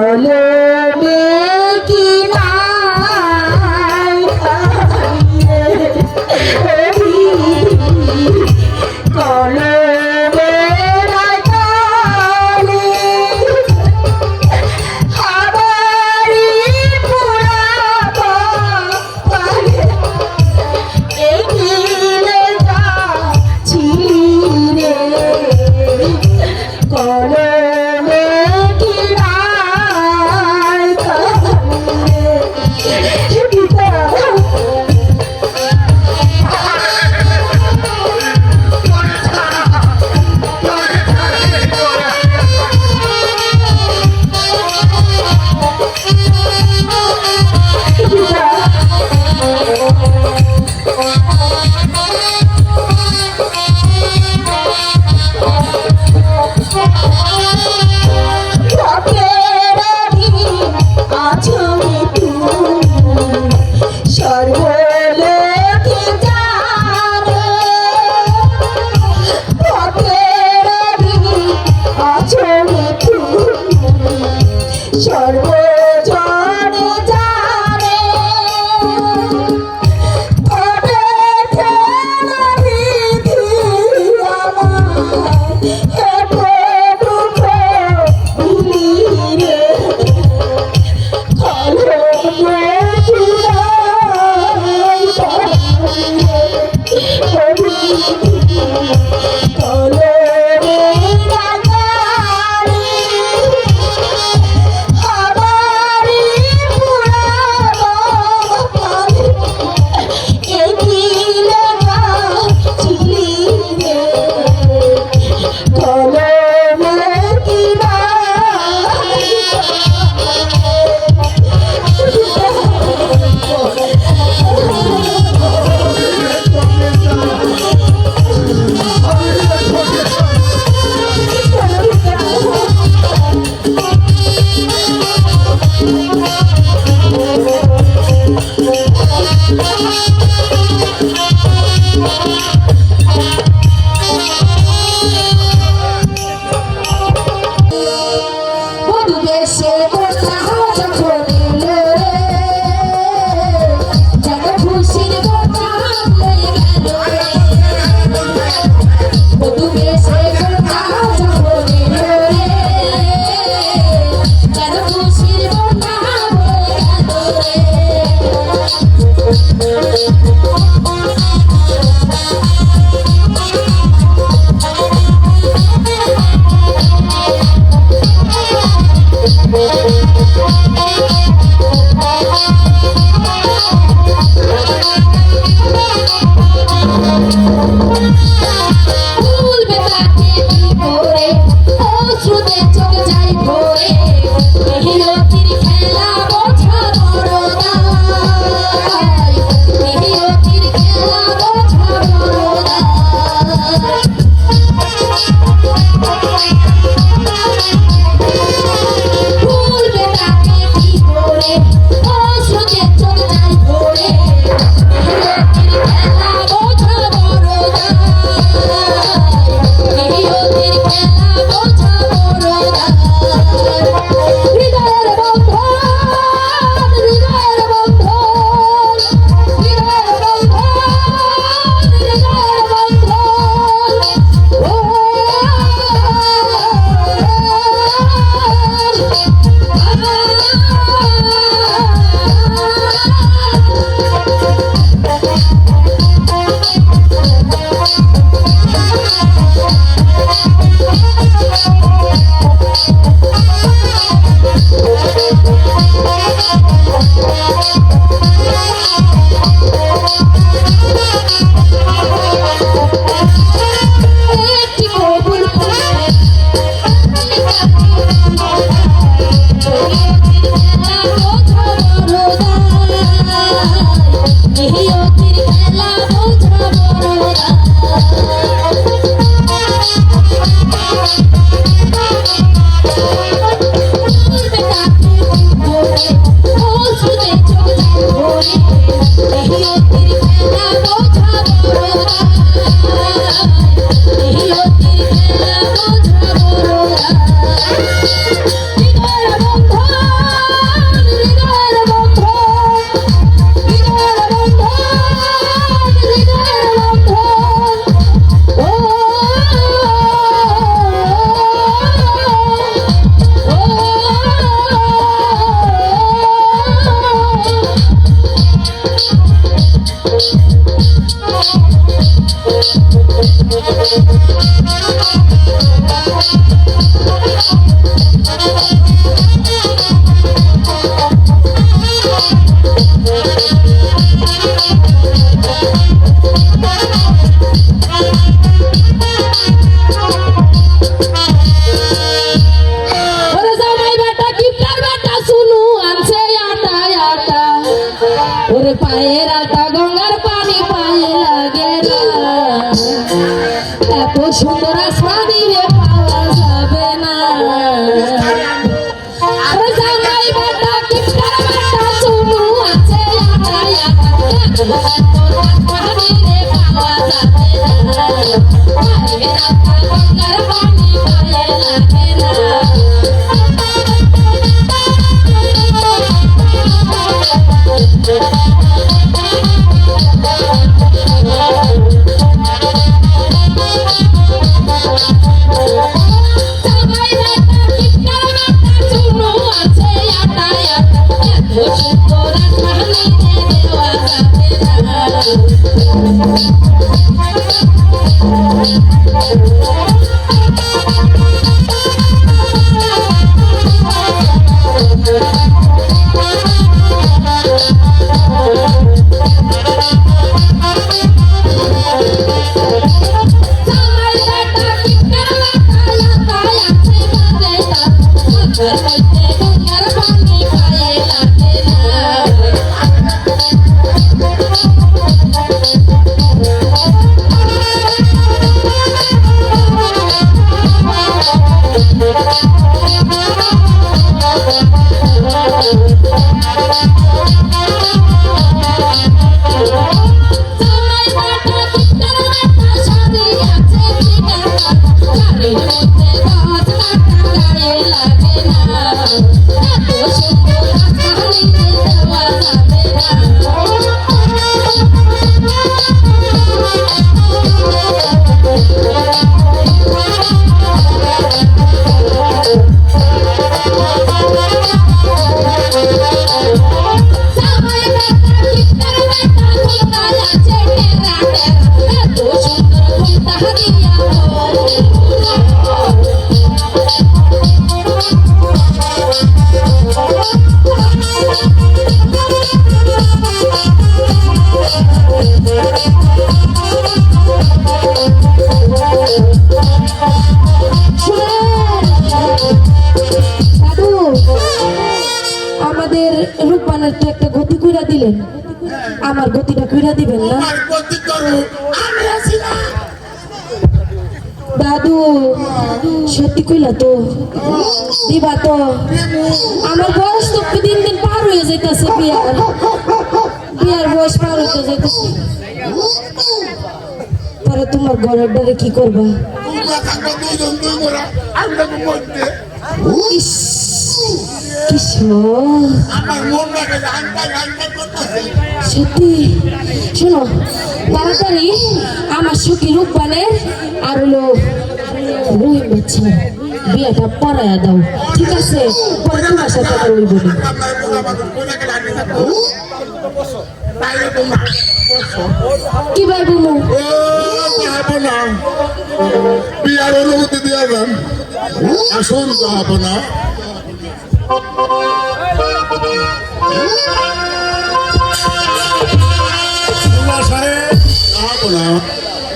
কলমে কি নাই কলমে রাখালে হাবারি পুরাবো এগিয়ে যাচ্ছি রে কলমে কি নাই এত সুন্দর আসমানি রে পাওয়া যাবে না আরে জামাই বাটা কিপটার বাটা চুলু আছে আটা এত সুন্দর আসমানি রে পাওয়া যাবে না আরে রাতা গঙ্গার পানি গায়ে লাগে না আমাদের রূপবানের তো একটা গতি কইরা দিলেন আমার গতিটা কইরা দিবেন না দাদু সত্যি কইলা তো দিবা তো আমার বয়স তো দিন দিন পার হয়ে যাইতেছে বিয়ার বয়স পার হতে যাইতেছে পরে তোমার ঘরের ডারে কি করবা সত্যি শোনো তাড়াতাড়ি আমার সুখী রূপবানের আর হলো রহিম বাচ্চা বিয়েটা পড়াইয়া দাও ঠিক আছে পরে তোমার সাথে রইব কি ভাই বলবো বিয়ার অনুমতি দিয়ে যান আসুন যাবো না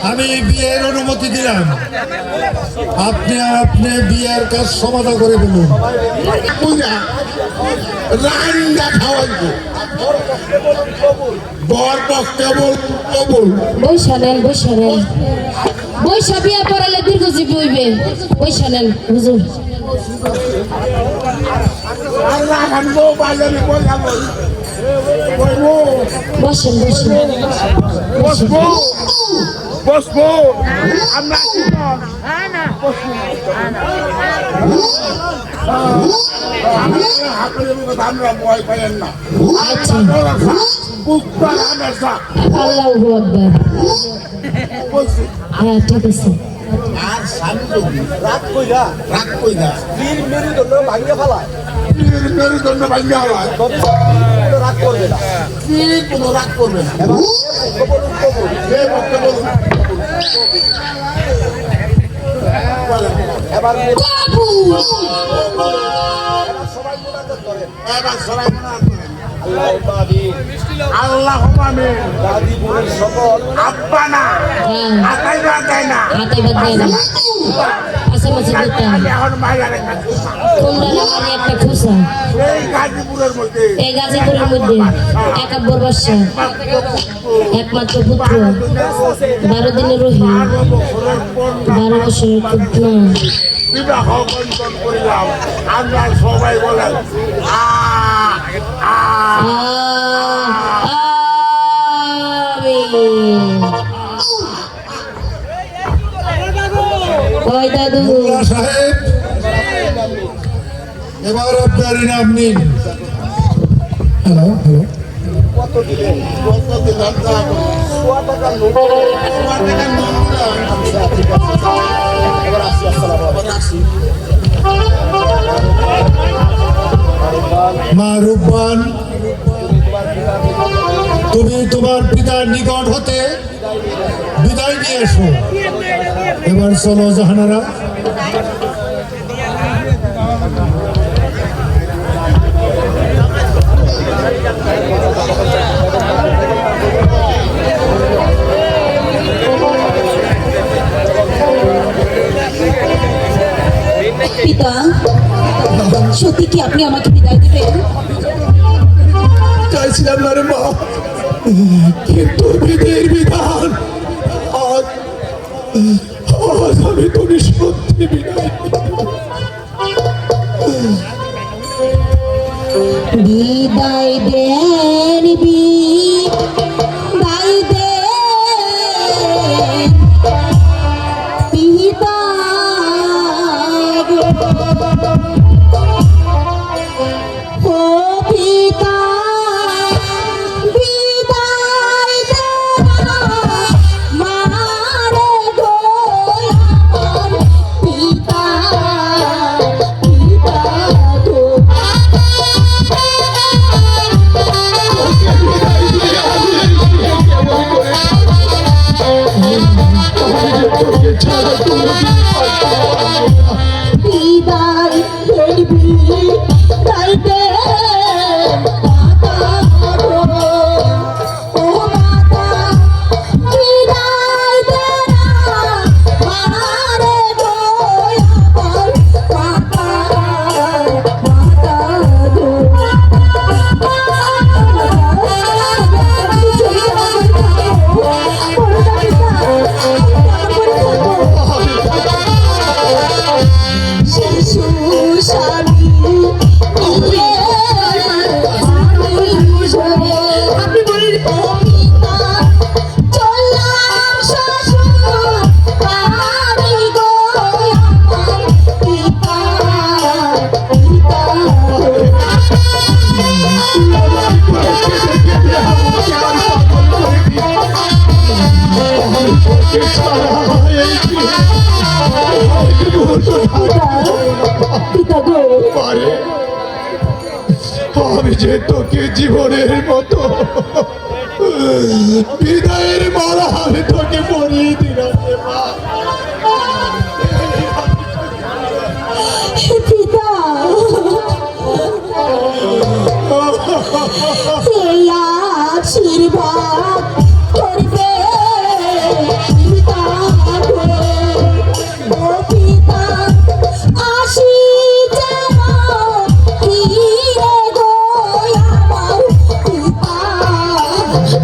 আমি বিয়ের অনুমতি দিলাম আপনি আপনি বিয়ের কাজ সমাধান করে ফেলুন রান্না খাওয়াইবো বর কেবল কবুল বৈশা নেন বৈশা বিয়া পড়ালে দীর্ঘজীবী হইবে বৈশা নেন হুজুর বসেন বসবো আমরা আমরা ভয় পাইয়েন না আল্লাহু আকবার হ্যাঁ ঠিক আছে আর শান্তি রাত কইরা বীর মেরুদণ্ড ভাঙিয়ে ফেলায় রাগ করবে না কোনো রাগ করবে না এবার সবাই মনে করেন আল্লাহ আমিন। গাজীপুরের সকল আব্বা না হ্যাঁ আতাই বাদ দেয় না। হাতে বাদ দেয় না পাশাপাশি করতাম আমি এখন মাইয়ার একটা কোনটা লাগানি একটা খুশা এই গাজীপুরের মধ্যে এই গাজীপুরের মধ্যে একাব্বর বাদশা একমাত্র পুত্র 12 দিনের রহি 12 বছরের ক্ষুদ্র বিবাহ বন্ধন করিলাম। আমরা সবাই বলেন আ আ আমিন ওই দাদু মোল্লা সাহেব এবার আপনার ইনাম নিন। হ্যালো হ্যালো কত দিলেন? কত দিলেন? 100 টাকা নোট। 100 টাকা নোট। আচ্ছা, ঠিক আছে। এবার আসি, আসসালামু আলাইকুম। আসি। মা রূপবান, তুমি তোমার পিতার নিকট হতে বিদায় নিয়ে এসো। এবার চলো জাহানারা। পিতা, সত্যি কি আপনি আমাকে বিদায় দিবেন? চাইছিলাম না রে মা, কিন্তু বিধির বিধান আজ আজ আমি তুমি সত্যি বিদায় বিদায় দেন, বিদায় দেন পিতা ও পিতা, বিদায় দেন মারে গো আমার পিতা, পিতা গো। বিদায় দেবি তাইতে মাতা গো, ও মাতা বিদায় দে না মারে গো আমার মাতা, মাতা গো। শিশু স্বামী আপনি বলেন পিতা চললাম শ্বশুর বাড়ি গো আমার পিতা, পিতা পিতা গো। আমি যে তোকে জীবনের মতো বিদায়ের মালা আমি তোকে পরিয়ে দিলাম রে মা। পিতা এই আশীর্বাদ করবে পিতা গো, ও পিতা আসি যেন ফিরে গো আমার পিতা,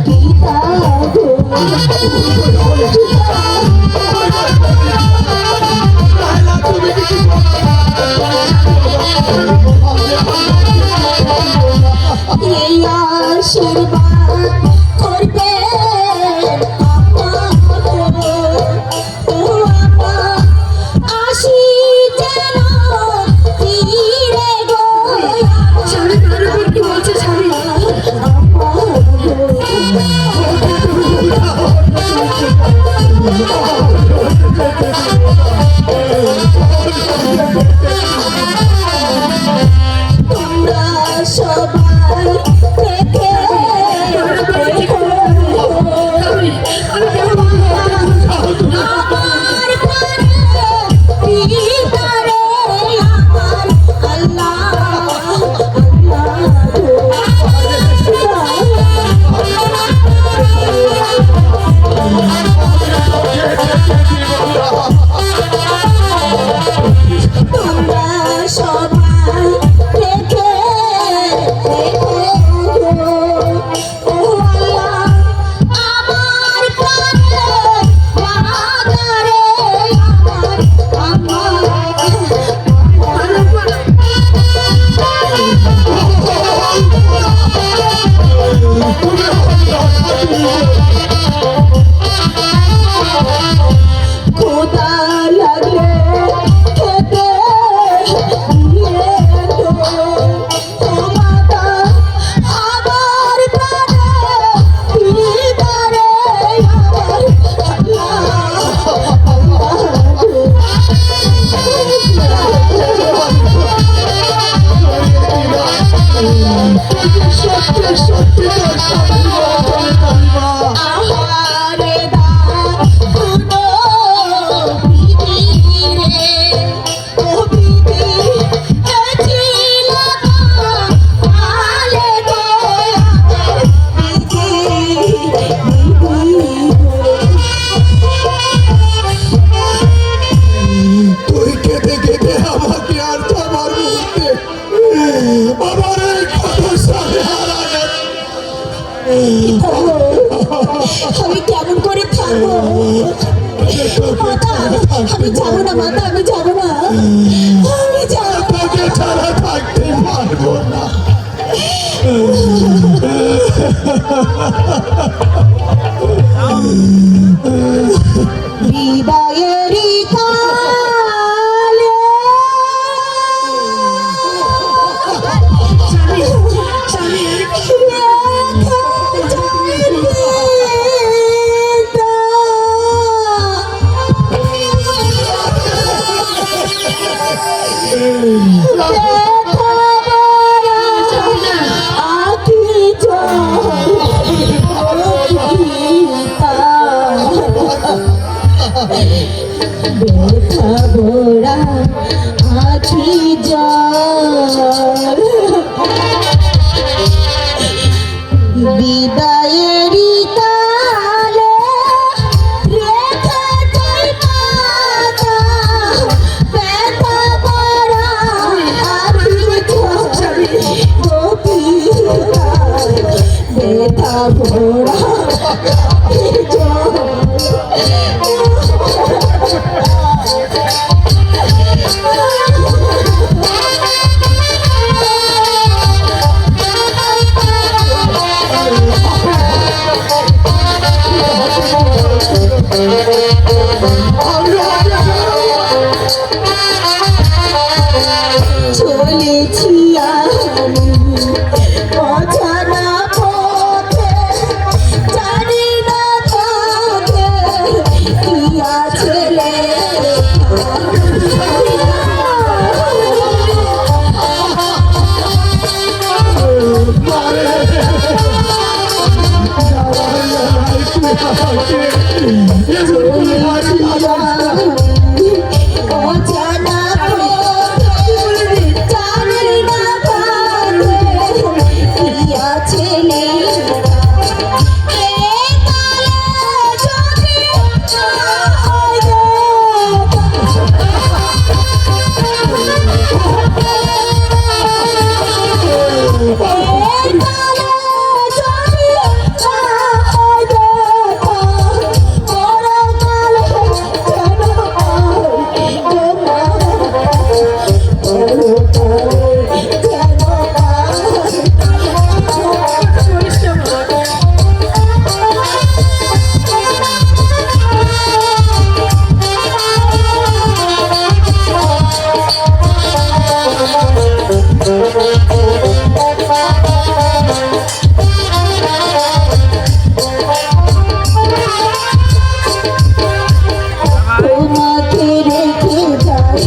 পিতা গো। এই আশীর্বাদ করবে আমাকে, ও আপা আসি যেন ফিরে গো স্বামী। তার উপর কি বলছে স্বামী? তোমরা সবাই দেখে আমার প্রাণে পিতারে আমার আল্লাহ, আল্লাহ গো। আমি কেমন করে থাকবো মাতা? আমি যাবো না মাতা, আমি যাবো না, আমি যাবো না। তোকে ছাড়া থাকতে পারবো না। বিদায়েরই কালে বোরা আখি জল বিদায়েরই কালে রেখে যাই মাতা ব্যথা ভরা আখি জল ব্যথা ভরা আখি জল চলেছি আমি অজানা পথে, জানি না থাকে কি আছে অজানা পথে, জানি না থাকে কি আছে তোমাকে রেখে যাই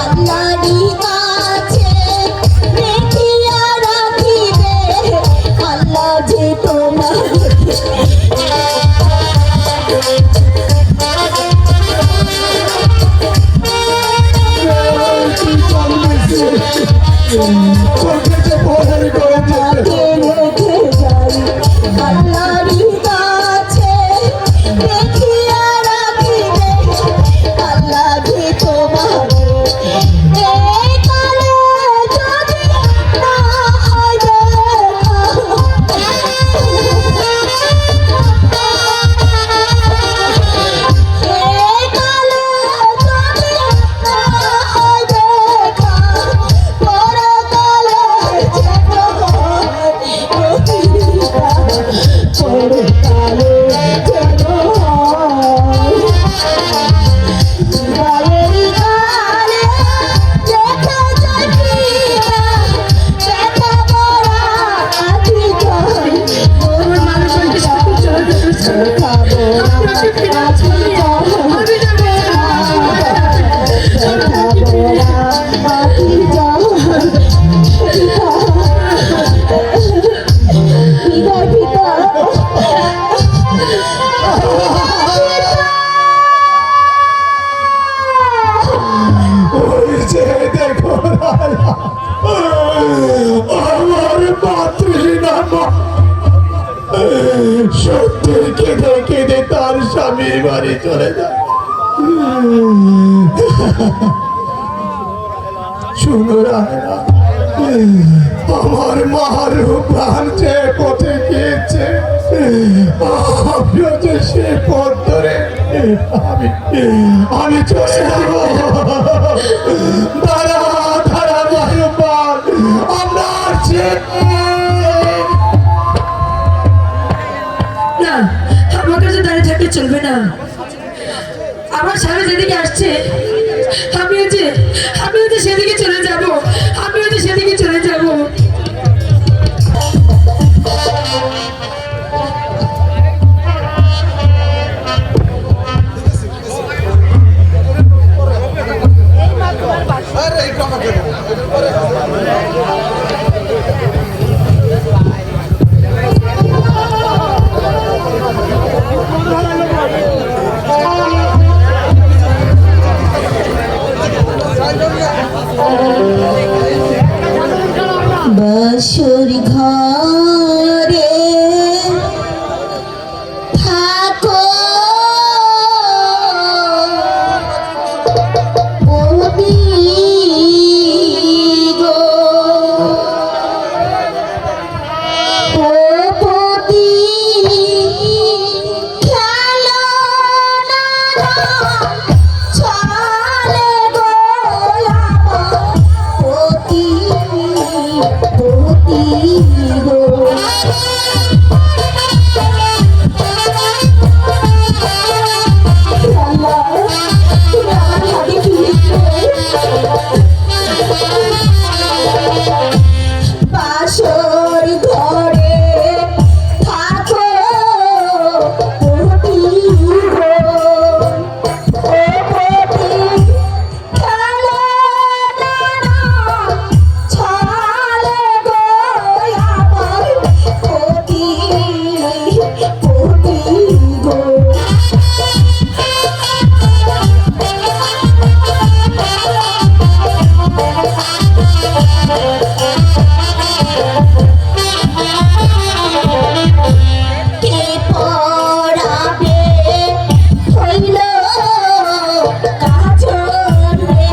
আল্লাহরই কাছে, রেখিয়া রাখিবে আল্লাহ যে তোমাকে। তোমাকে রেখে যাই আল্লাহরই কাছে, রেখিয়া রাখিবে আল্লাহ যে তোমাকে। এই কালে যদি না হয় এই কালে যদি না হয় দেখা, পরকালে যেন হয় প্রতিটা, পরকালে যেন হয়। বিদায়েরই কালে দেখা যায় পিতা, ব্যথা ভরা আখি জল, ব্যথা ভরা আখি জল, ব্যথা ভরা আখি জল। বিদায় পিতা। ওই যে দেখো রাজা, আমার মাতৃহীনা মা সত্যি কেঁদে কেঁদে তার স্বামীর বাড়ি চলে যায়। শুনো রায়না, আমার মার প্রাণ যে পথে গিয়েছে আমিও যে সে পথ ধরে আমি চলে যাবো। দাঁড়া দাঁড়া বারবার আমরা আসছি। না, আমার কাছে দাঁড়িয়ে থাকতে চলবে না। আমার স্বামী যেদিকে আসছে আমিও যে সেদিকে চলে যাব, আমিও যে সেদিকে চলে যাব। বাসর ঘরে থাকো বৌদি গো, ও বৌদি খেলো না চলে গো আমার পতি পতি গো। আল্লাহ, তুমি আমার হাতে ফিরিয়েছো। বাসর ঘরে থাকো পতি গো, ও পতি খেলো না চলে গো আমার পতি পতি গো। কে পড়াবে হইল কাজল রে,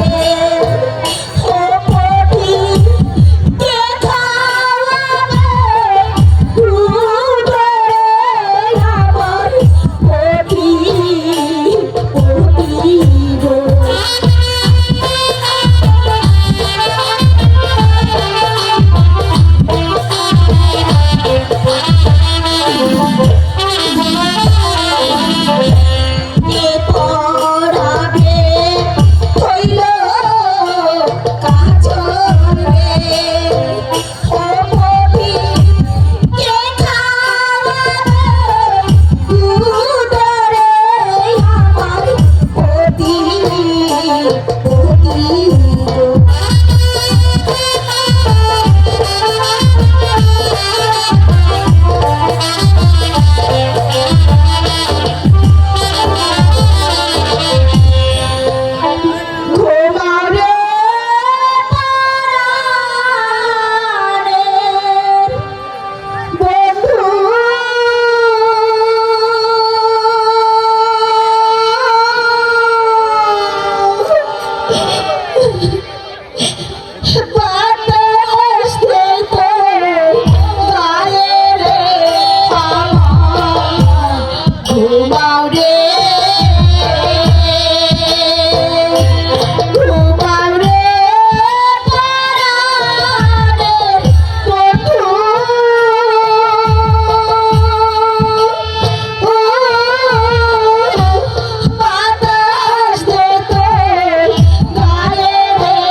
ও পতি কে খাওয়াবে দুধ রে আমার পতি পতি গো। কে পড়াবে হইল কাজল রে, ও পতি কে খাওয়াবে দুধ রে আমার পতি পতি গো। ঘুমারে প্রাণের বন্ধু, বাতাস তো গায়ে রে আমার, ঘুমাও রে ঘুমাও রে প্রাণের বন্ধু, বাতাস তো গায়ে রে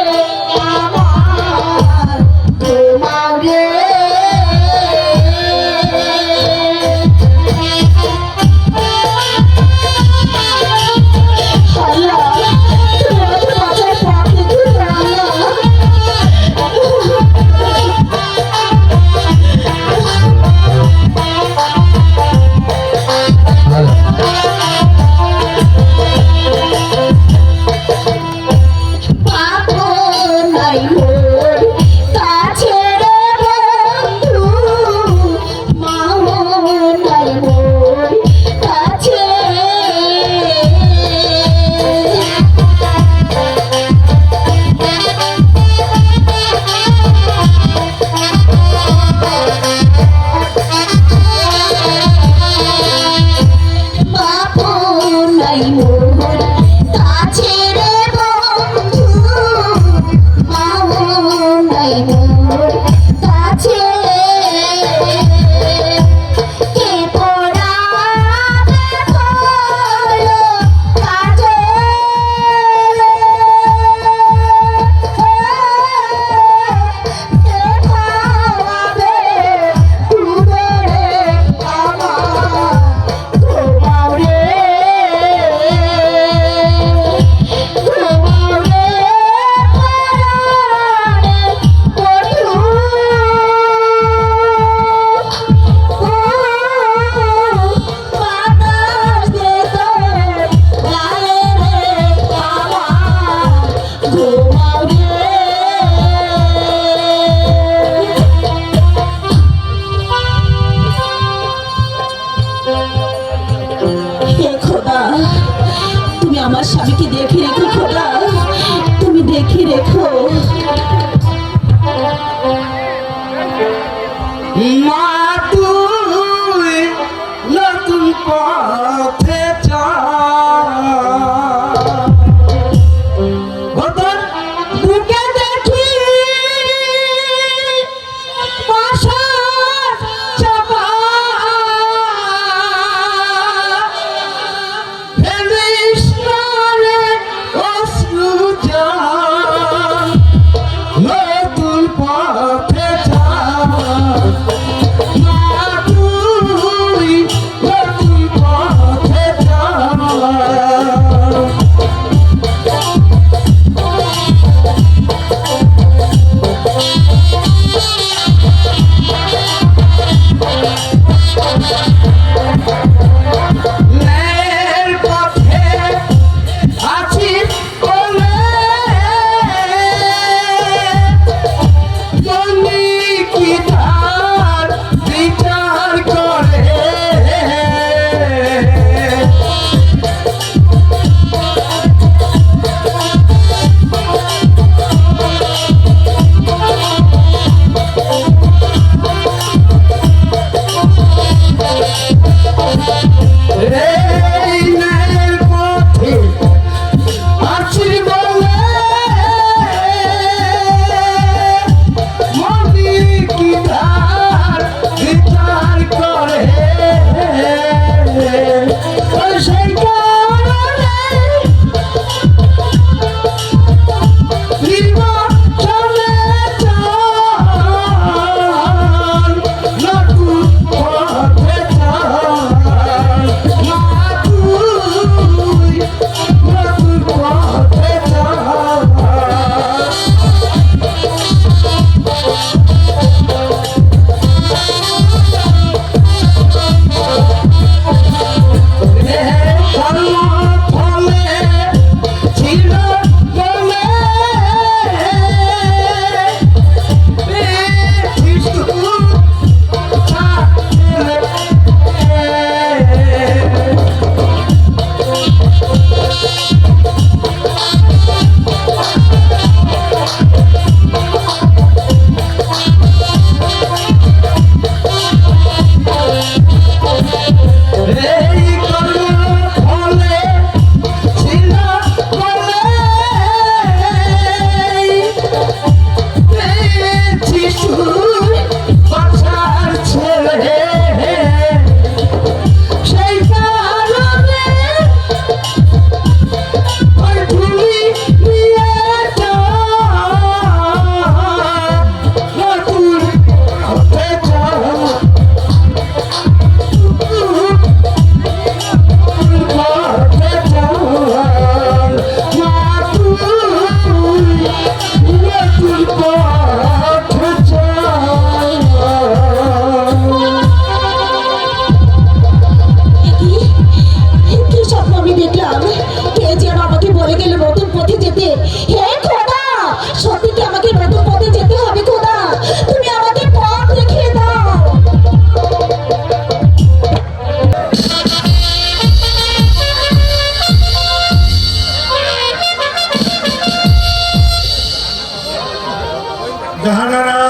জাহানারা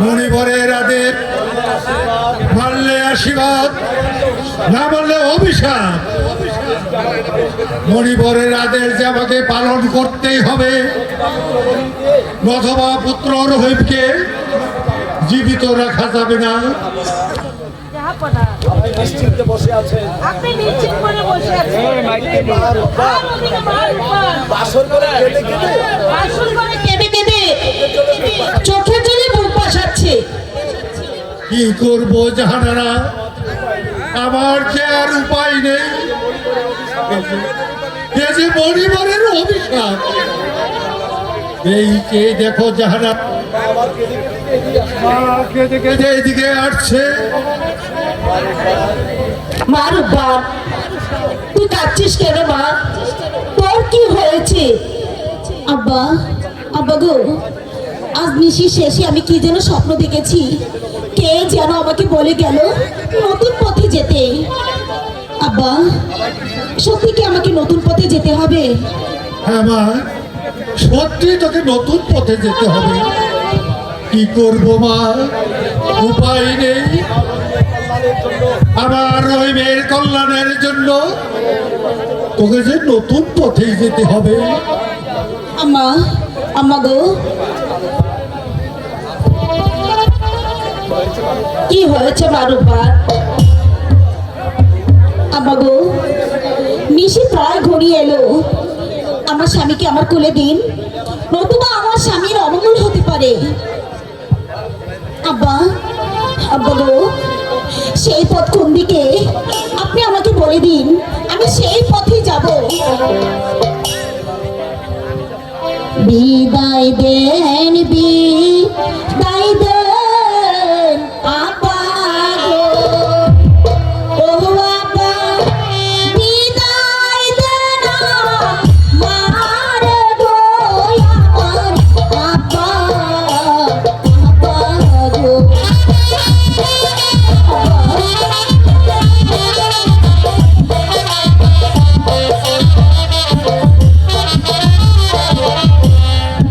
মণিবরের আদেশ মানলে আশীর্বাদ, না মানলে অভিশাপ। মণিবরের আদেশ যে আমাকে পালন করতেই হবে, অথবা পুত্র রহিমকে জীবিত রাখা যাবে না। আপনি নিশ্চিন্তে বসে আছেন। আপনি নিশ্চিত করে বসে আছেন। আর ওদিকে মার উপর। বাসর করে কেঁদে কেঁদে বাসন করে কেঁদে কেঁদে চোখের জলে বুক বাসাচ্ছে। কি করবো জাহানারা, আমার যে আর উপায় নেই। এ যে মণিবরের অভিশাপ। এই যে দেখো জাহানারা, মা কেঁদে কেঁদে এদিকে আসছে। মা রূপা, তুই কাঁদছিস কেন মা? তোর কি হয়েছে? আব্বা, আব্বা গো, আজ নিশির শেষে আমি কি যেন স্বপ্ন দেখেছি। কে যেন আমাকে বলে গেল নতুন পথে যেতে। আব্বা, সত্যি কি আমাকে নতুন পথে যেতে হবে? হ্যাঁ মা, সত্যি তোকে নতুন পথে যেতে হবে। কি করবো মা, উপায় নেই। আমার ওই মেয়ের কল্যাণের জন্য তোকে যে নতুন পথে যেতে হবে। আম্মা, আম্মা গো, কি হয়েছে মা রূপা? আম্মা গো, নিশি প্রায় ঘনিয়ে এলো। আমার স্বামীকে আমার কোলে দিন, নতুবা আমার স্বামীর অমঙ্গল হতে পারে। আব্বা, আব্বা গো, সেই পথ কোন দিকে আপনি আমাকে বলে দিন, আমি সেই পথে যাব। বিদায় দেন, বিদায় দেন আপা গো, ও আপা, বিদায় দেন আমার গো, আমার আপা, আপা গো।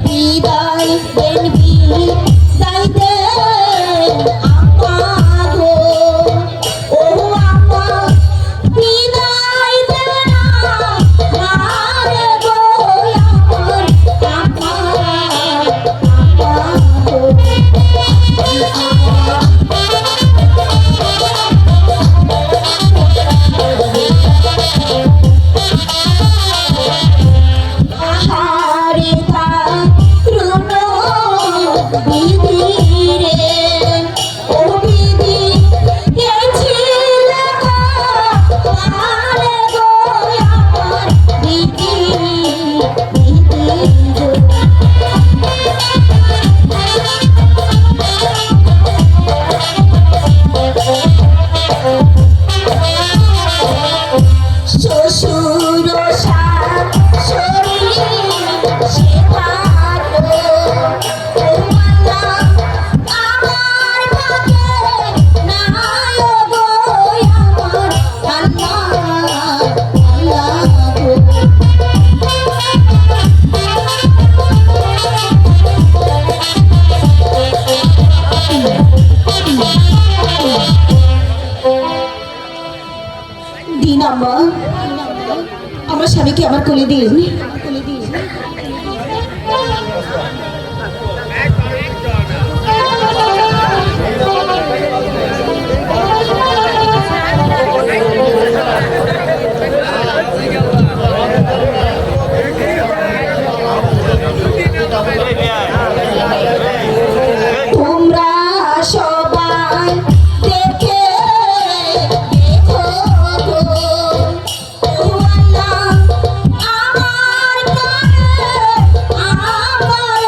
বিদায় দেন, বিদায় দেন আপা গো, ও আপা, বিদায় দেন আমার গো, আমার আপা, আপা গো। আহারে তারুণ বিধি রে, ও বিধি গেছিল কালে গো, আমার বিধি, বিধি গো। শ্বশুর শাশুড়ি সেবালো, ও আল্লাহ, আমার ভাগে নাই গো, আমার আল্লাহ, আল্লাহ গো। দিন আম্মা, আমার স্বামীকে আমার কোলে দিন। তোমরা সবাই দেখে দেখো গো, ও আল্লাহ, আমার প্রাণে, আমার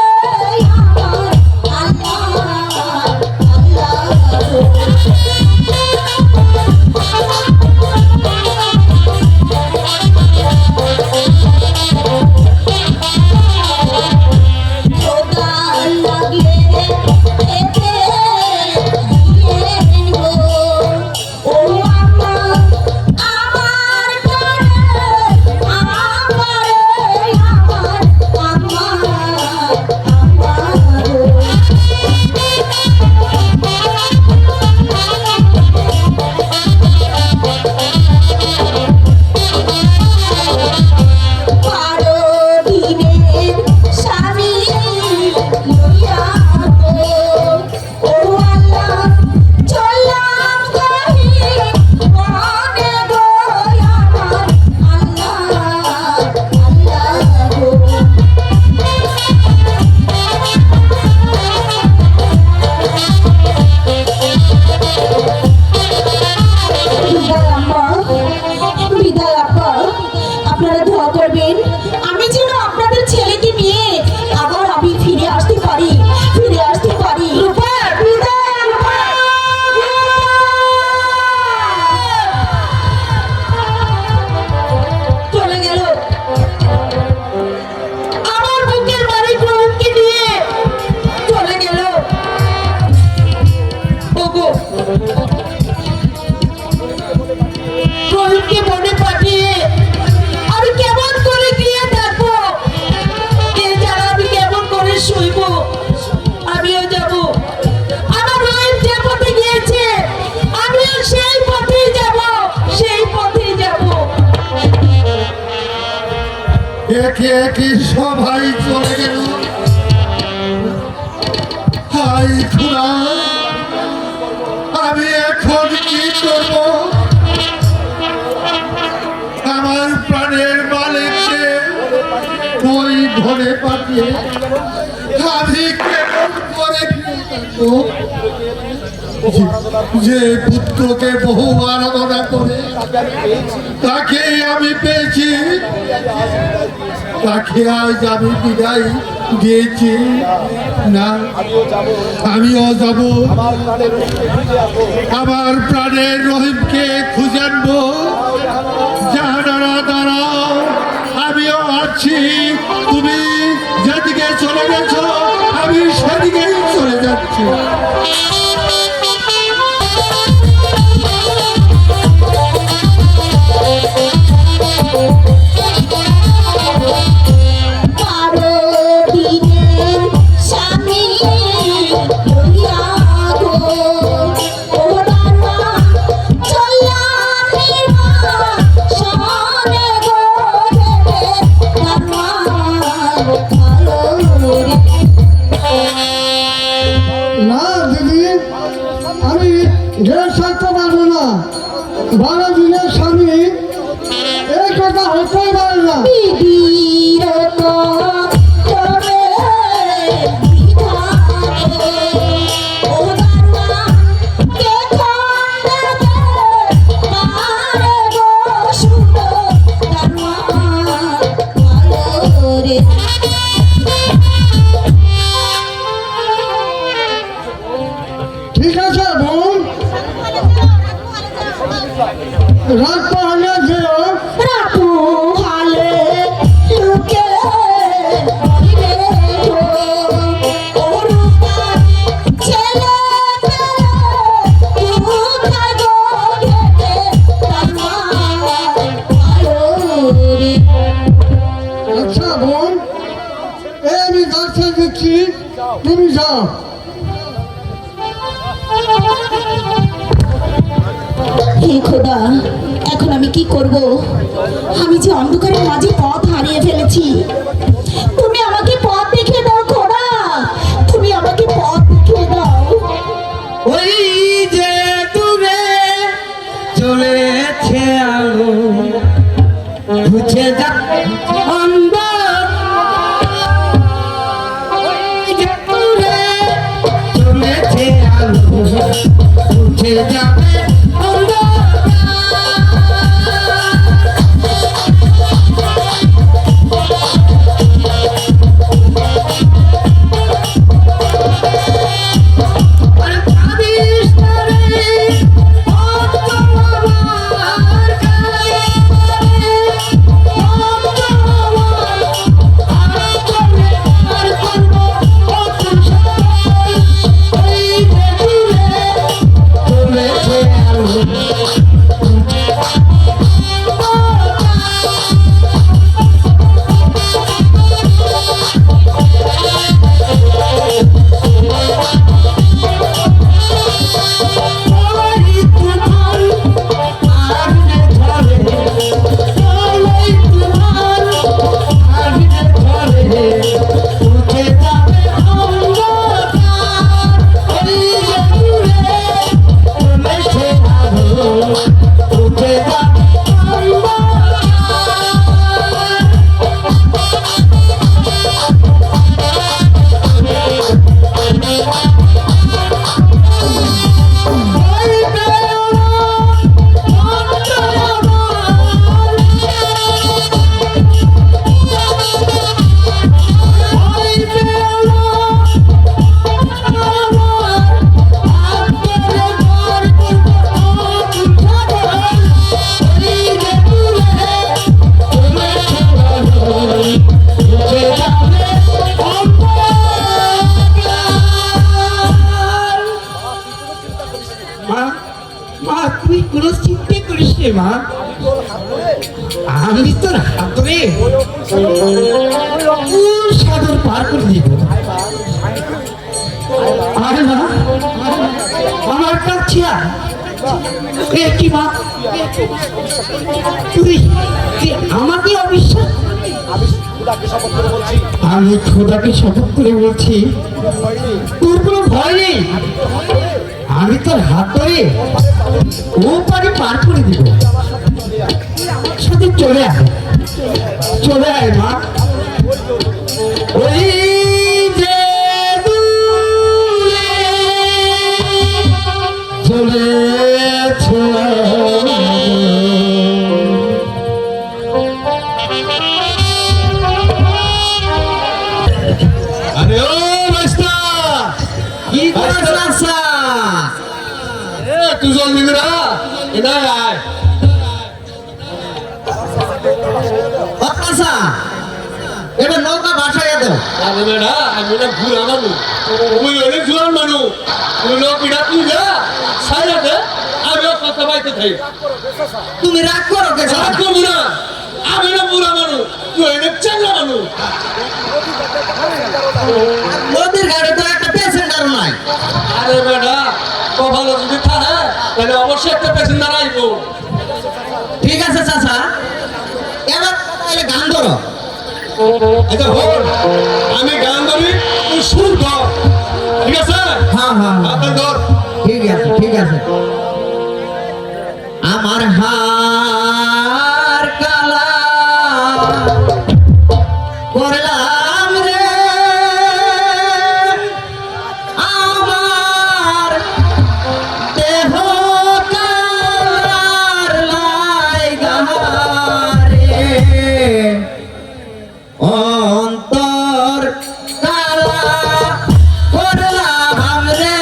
আপনারা দোয়া করবেন আমি যেন আপনাদের ছেলেকে নিয়ে আবার আমি ফিরে আসতে পারি, ফিরে আসতে পারি। রূপা, বিদায়, রূপা। চলে গেল আমার বুকের মালিক রহিমকে নিয়ে, চলে গেল। ওগো, রহিমকে মনে পাঠিয়ে আমি কেমন করে গিয়ে থাকবো, কে জানে আমি কেমন করে শুইব। আমিও যাব, আমার রহিম যে পথে গিয়েছে আমিও সেই পথেই যাব, সেই পথেই যাব। একে একে সবাই চলে গেল। হাই খোদা, আমি এখন কি করব? আমার প্রাণের মালিককে ওই ধরে পাঠিয়ে আমি কেমন করে ফিরে থাকবো? যে পুত্রকে বহু আরাধনা করে তাকে আমি পেয়েছি, তাকে আজ আমি বিদায় দিয়েছি। না, আমিও যাব, আমার প্রাণের রহিমকে খুঁজে আনবো। জাহানারা দাঁড়াও, আমিও আছি। তুমি যেদিকে চলে গেছো আমি সেদিকেই চলে যাচ্ছি। কারো দিনের স্বামী লইয়া গো, ও রামা চলিয়া নিবা সনে গো রে রামা ভালো রে। না দিদি, আমি ঢের থাকতে পারবো না। 12 দিনের স্বামী এই কথা হতেই পারে না। বিধিরত তবে বিধানে, ও রামা কে খণ্ডে পারে গো শুনো রামা ভালো রে। ঠিক আছে বোন, রাত পাহাড়ে যেও। রাখো হালে লুকে মরিবে গো, ও রূপার ছেলে পেলে কোথায় গো গেলে আমার ভালো রে। আচ্ছা বোন, এই আমি গাছ দিচ্ছি, তুমি যাও। হে খোদা, এখন আমি কি করব? আমি যে অন্ধকারের মাঝে পথ হারিয়ে ফেলেছি। তুমি আমাকে পথ দেখিয়ে দাও খোদা, তুমি আমাকে পথ দেখিয়ে দাও। ওই যে দূরে চলেছে আলো, বুঝে যা অন্ধকার। ওই যে দূরে চলেছে আলো, বুঝে যাবে অন্ধকার। আমি তো হাত ধরে সাগর পার করে দিব। আরে মা, আমার কাছে এ কি মা, তুই আমাকে অবিশ্বাস? আমি খোদাকে শপথ করে বলছি তোর কোনো ভয় নেই। আমি তোর হাত ধরে ও পারি পার করে দিব। সাথে চলে আয়, চলে আয় মা। ওই যে দূরে চলেছে আরে ও রাস্তা কি করছ রাসা? এ তুই জল দিবি না এটা আয় রাসা এবার নৌকা ভাষায় দাও। আরে বেটা আমি না ঘুরা মানুষ তুই অনেক জোয়ান মানুষ তুই লোক পিঠা তুই যা সাইরাতে আমিও কথা পাইতে থাই তুমি রাগ করো কে? সারা করবো না আমি না বুড়া মানুষ তুই অনেক চাঙ্গা মানুষ নদীর ঘাটে তো একটা প্যাসেঞ্জার নাই। আরে বেটা কপালে যদি থাকে তাহলে অবশ্যই একটা প্যাসেঞ্জার আইবো ঠিক আছে চাচা, এবার তাহলে গান ধরো। আচ্ছা হল আমি গান ধরি তুই সুর ধর ঠিক আছে হ্যাঁ হ্যাঁ হ্যাঁ, আপনার ধর ঠিক আছে ঠিক আছে। আমার হার কালা করলাম রে, আমার দেহ কালার লাইগা রে, অন্তর কালা করলাম রে,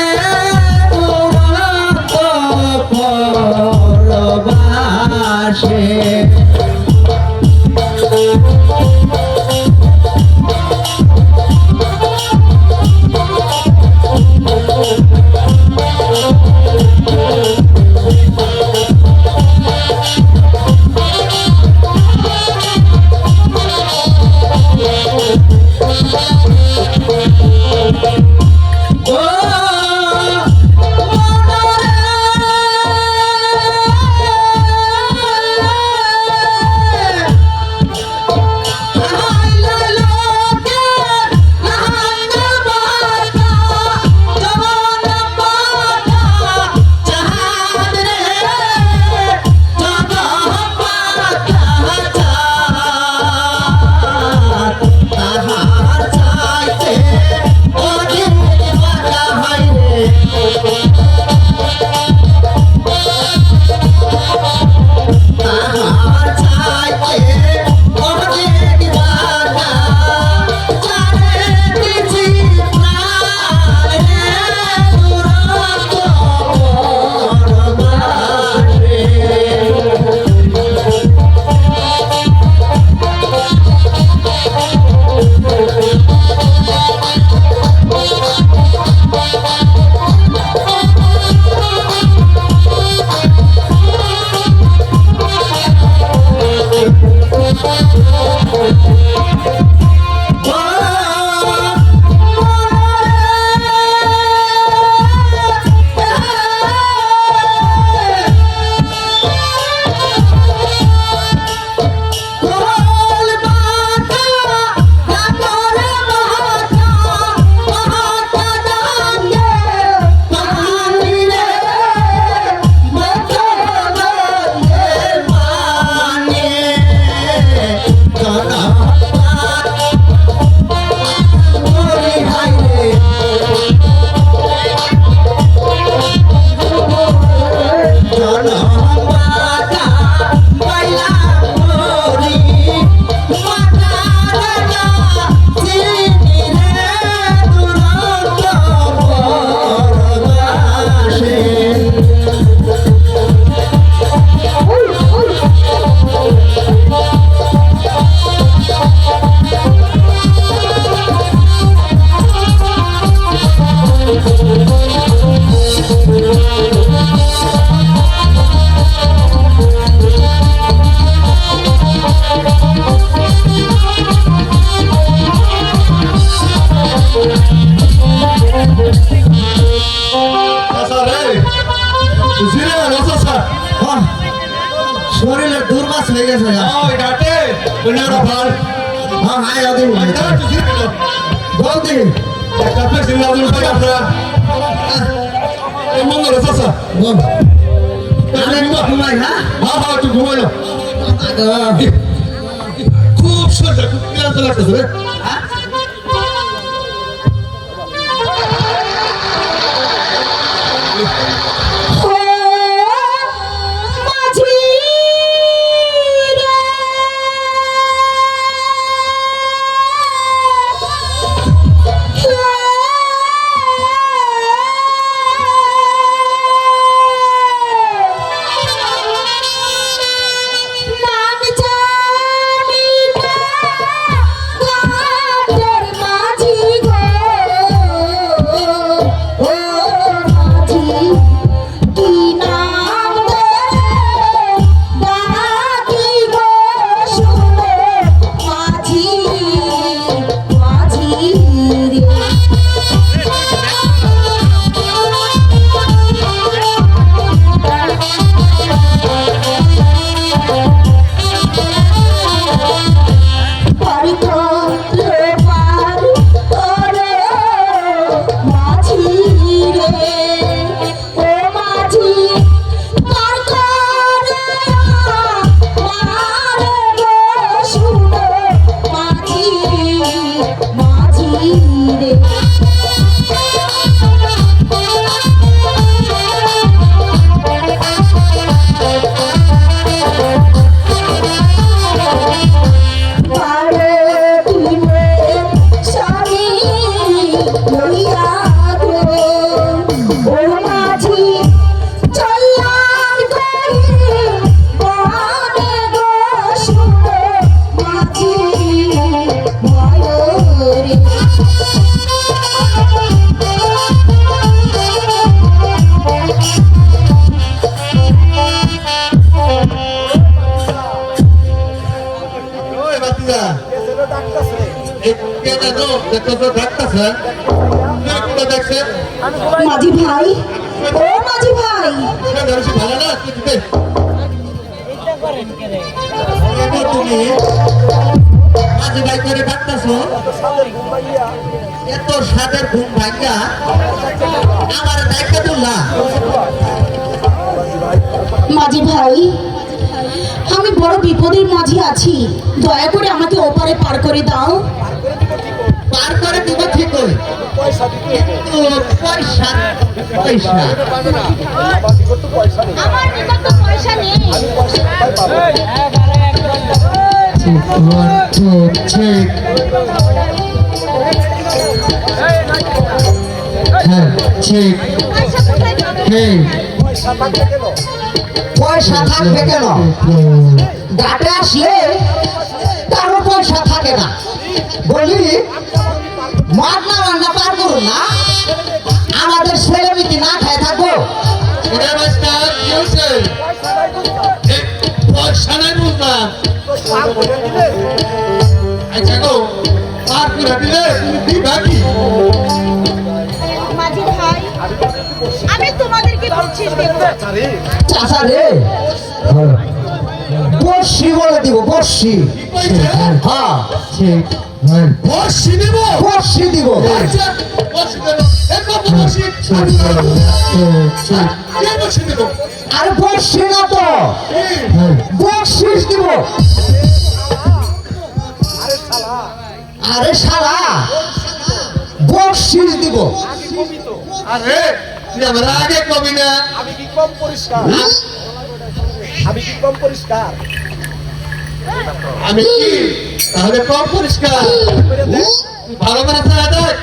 তোমার তো করবা কাজ হয়ে গেছে হ্যাঁ হাই আদি বল দি বল ঘুমাই হ্যাঁ খুব সোজা খুব ক্লান্ত লাগতেছে রে মাঝি ভাই ও মাঝি ভাই ভালো না তুমি মাঝি ভাই করে ডাকতেছো এত সাদের ঘুম ভাঙ্গা আমার দায়িত্ব তুললা মাঝি ভাই আমি বড় বিপদের মাঝে আছি দয়া করে আমাকে ওপারে পার করে দাও পার করে দিব ঠিক করে কিন্তু পয়সা পয়সা আমার নিকট তো পয়সা নেই হ্যাঁ ঠিক পয়সা কোথায় পাবো? পয়সা থাকবে কেন ঘাটে আসলে কারো পয়সা থাকে না বলি মাগনা রান্না পার করুন না আমাদের ছেলে মেয়ে না খায় থাকবো পয়সা নাই বুঝলাম আচ্ছা গো পার করে দিলে তুমি দিবা কি মাঝি ভাই আমি তোমাদেরকে বলছি চাচা রে বর্ষি বলে দিব বর্ষি হ্যাঁ ঠিক হ্যাঁ বসি দিব বর্ষি দিব আচ্ছা বসি দেব এক বসি কে বসি দেব আর বর্ষি না তো বর্ষিস দিব আরে শালা বর্ষিস দিব আরে তুই আমার আগে কবি না আমি কি কম পরিষ্কার আমি কি তাহলে কম পরিষ্কার তুই ভালো করে ছাড়া দেখ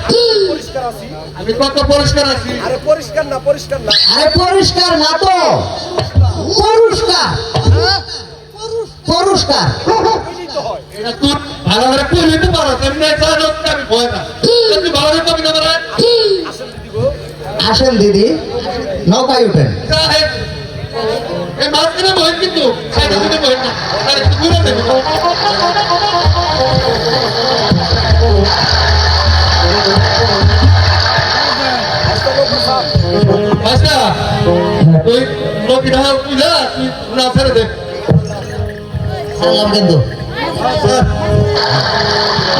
পরিষ্কার আছি আমি কত পরিষ্কার আছি আরে পরিষ্কার না আরে পরিষ্কার না তো পুরস্কার পুরস্কার এটা তুই ভালো করে তুই নিতে পারো তেমনি ছাড়া লোকটা আমি ভয় না তুই ভালো করে কবি না মানে আসেন দিদি নৌকায় উঠেন সাহেব এই মাঝখানে বহেন কিন্তু সাইডে দিকে বহেন না আর একটু দূরে দেবে আচ্ছা তুই লোক তুই না ছেড়ে দে জানলাম কিন্তু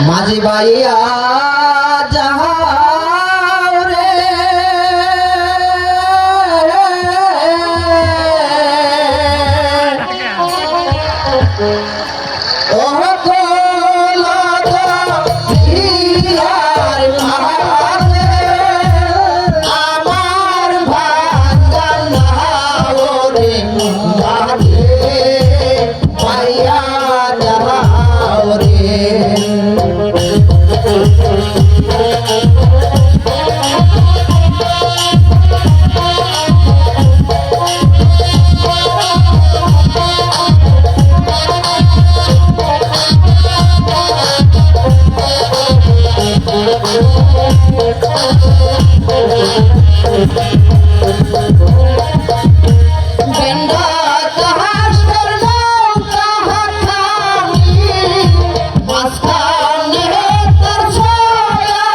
মাঝি ভাইয়া যাহাও রে ও আমার ভাঙা রে ভাইয়া যাহাও রে বেন্ডা কাহাস করলো কাহানি মাস্তানে তোর ছায়া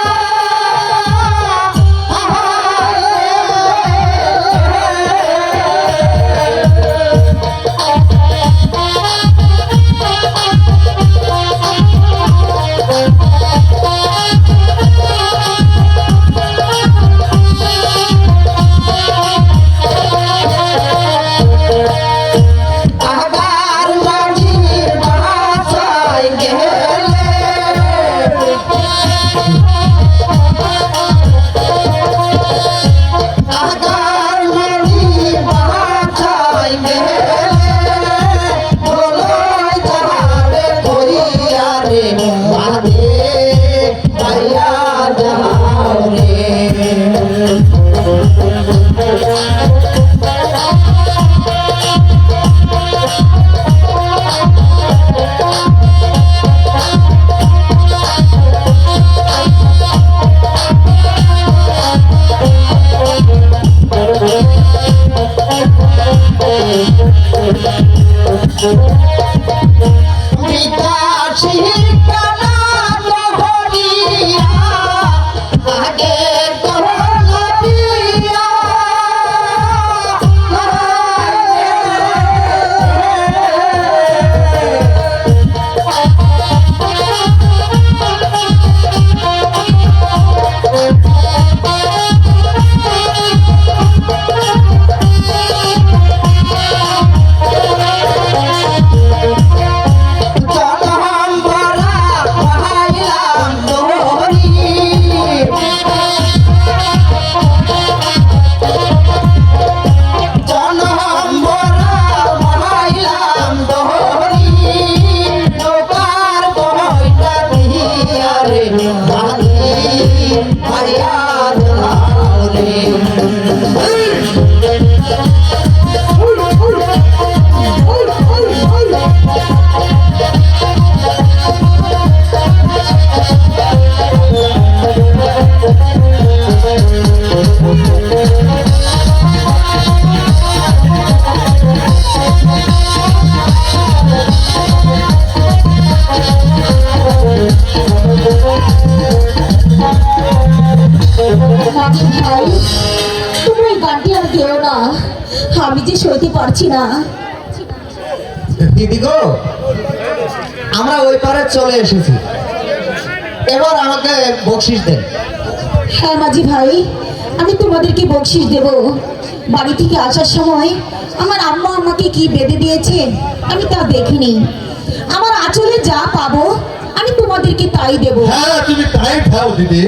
আবার মাঝির বাসায় গেলে আবার মাঝির বাসায় গেলে বলই যাবে কইয়া রে বাদে ভাইয়া যাও রে বিকাশির কানা জহরিয়া আগে করলিয়া জনম ভরা পাইলাম দোহরি জনম ভরা পাইলাম দোহরি নৌকার বইটা দিয়া রে বালি ভাইয়া যাও রে মাঝি ভাই তুমি এই গানটি আর গেও না, আমি যে সইতে পারছি না। দিদি গো আমরা ওই পারে চলে এসেছি, এবার আমাকে বকশিস দেন। হ্যাঁ মাঝি ভাই, আমি তোমাদেরকে বকশিস দেব। বাড়ি থেকে আসার সময় আমার আম্মা আমাকে কি বেঁধে দিয়েছে আমি তা দেখিনি। আমার আঁচলে যা পাবো আমি তোমাদেরকে তাই দেব। হ্যাঁ তুমি তাই খাও দিদি।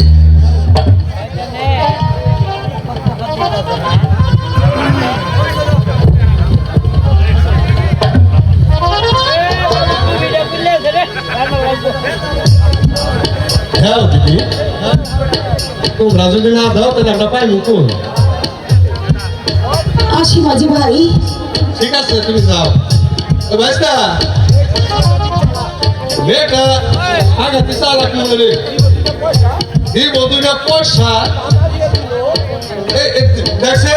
দাও দিদি, তোমরা যদি না দাও তাহলে আমরা পাইনি কোন। আসি মাঝি ভাই। ঠিক আছে তুমি যাও। ভাইস্তা মেয়েটা আগে পিছা লাগলো রে, এই বধুটা পয়সা দেখছে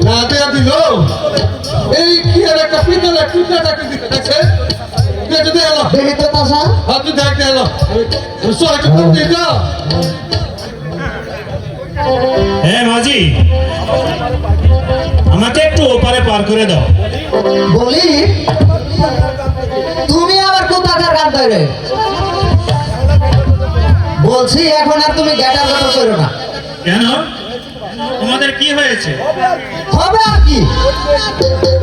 না দেয়া দিল। এই কি আর একটা পিতলের টুকরাটাকে দিতে দেখছে, এটা দিয়ে এলো। দেখি তো তাসা হাত দেখতে এলো সবাইকে করতে দাও। হ্যাঁ মাঝি, আমাকে একটু ওপারে পার করে দাও। বলি তুমি আবার কোথাকার গান ধরে বলছি এখন আর তুমি গ্যাটার কথা করো না। কেন তোমাদের কি হয়েছে? হবে আর কি,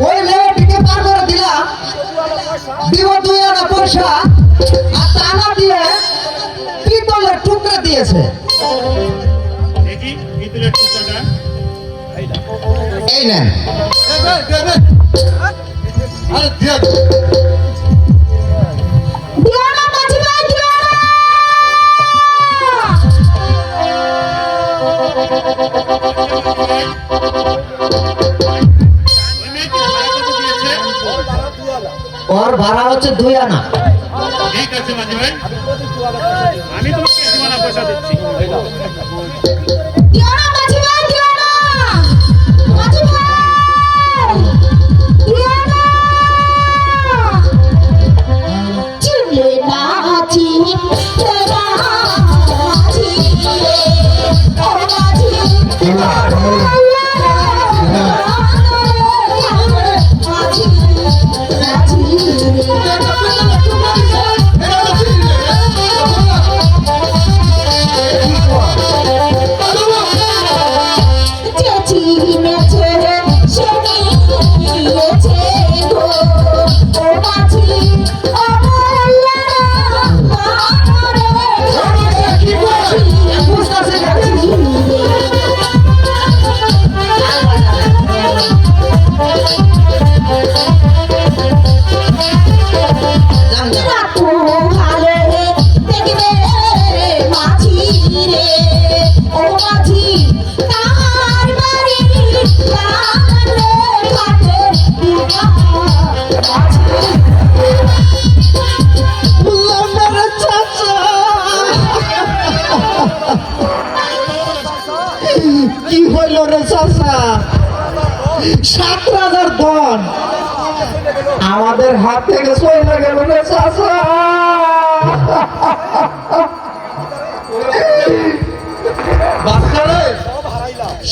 ওই লেবারটিকে পার করে দিলাম, দিব 2 আনা পয়সা আর টানা দিয়ে পিতলের টুকরা দিয়েছে। দেখি পিতলের টুকরাটা। এই নেন। আরে দিয়া দিও না মাঝি ভাই, দিও না। ওই মেয়েটি ভাড়া কত দিয়েছে? ওর ভাড়া হচ্ছে 2 আনা। ঠিক আছে মাঝি ভাই, আমি তোমাকে 2 আনা পয়সা দিচ্ছি। দিও না মাঝি ভাই, দিও না। মাঝি ভাই, দিও না। চিনলে না চিনলে না মাঝি রে, ও মাঝি। কি হইল রে চাচা? 7,000 ধন আমাদের হাত থেকে চলে গেল রে চাচা। বাচ্চারে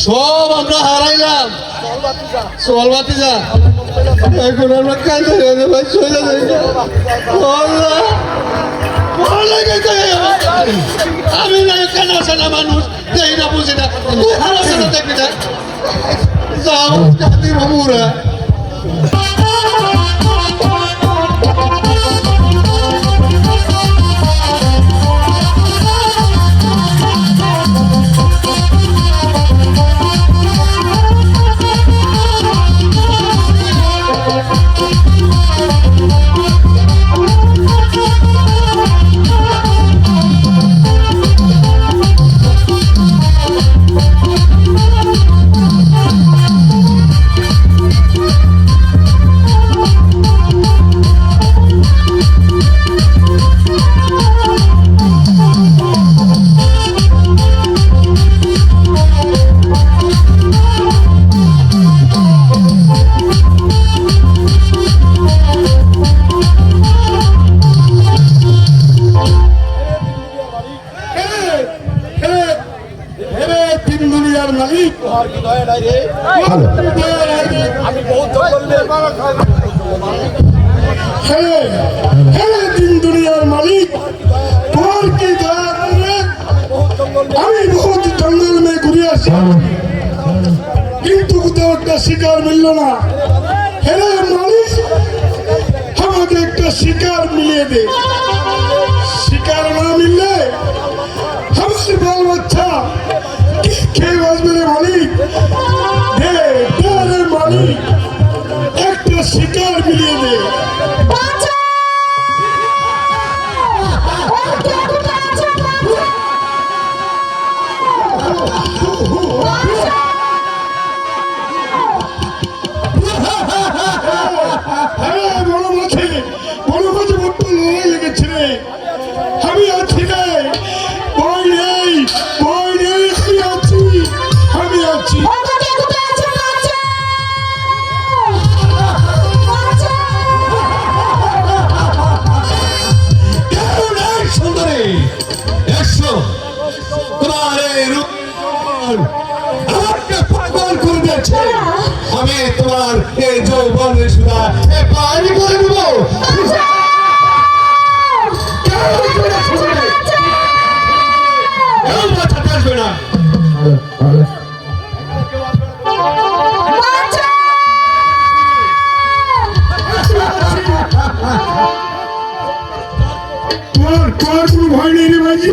সব আমরা হারাইলাম। চল বাতি যা, এখন আমরা কাঁদে গেলে ভাই চলে যাই। আমি না কেন না মানুষ দেই না বুঝি না, তুই হারাছে না দেখবি না। যাও কাঁদি বাবুরা। আমি বহুত জঙ্গলে তিন দুনিয়ার মালিক, তোমার কি দয়া করে? আমি বহুত জঙ্গল মে ঘুরে আসি, কিন্তু কোথাও একটা শিকার মিলল না। হেরে মালিক, আমাকে একটা শিকার মিলিয়ে দে। শিকার না মিললে আমার বাল বাচ্চা কি খেয়ে বাঁচবে রে মালিক? দে দে রে মালিক, একটা শিকার মিলিয়ে দে। বড় মাঝে বড্ড লড়াই লেগেছে রে। আমি আছি রে, ভয় নেই, ভয় নেই, আমি আছি, আমি আছি। সুন্দরী এসো, তোমার এই রূপ আমাকে পাগল করে দিয়েছে। আমি তোমার এই যৌবনের সুধা পানি করে দেবো। তোমার কোনো ভয় নেই রে ভাইজি,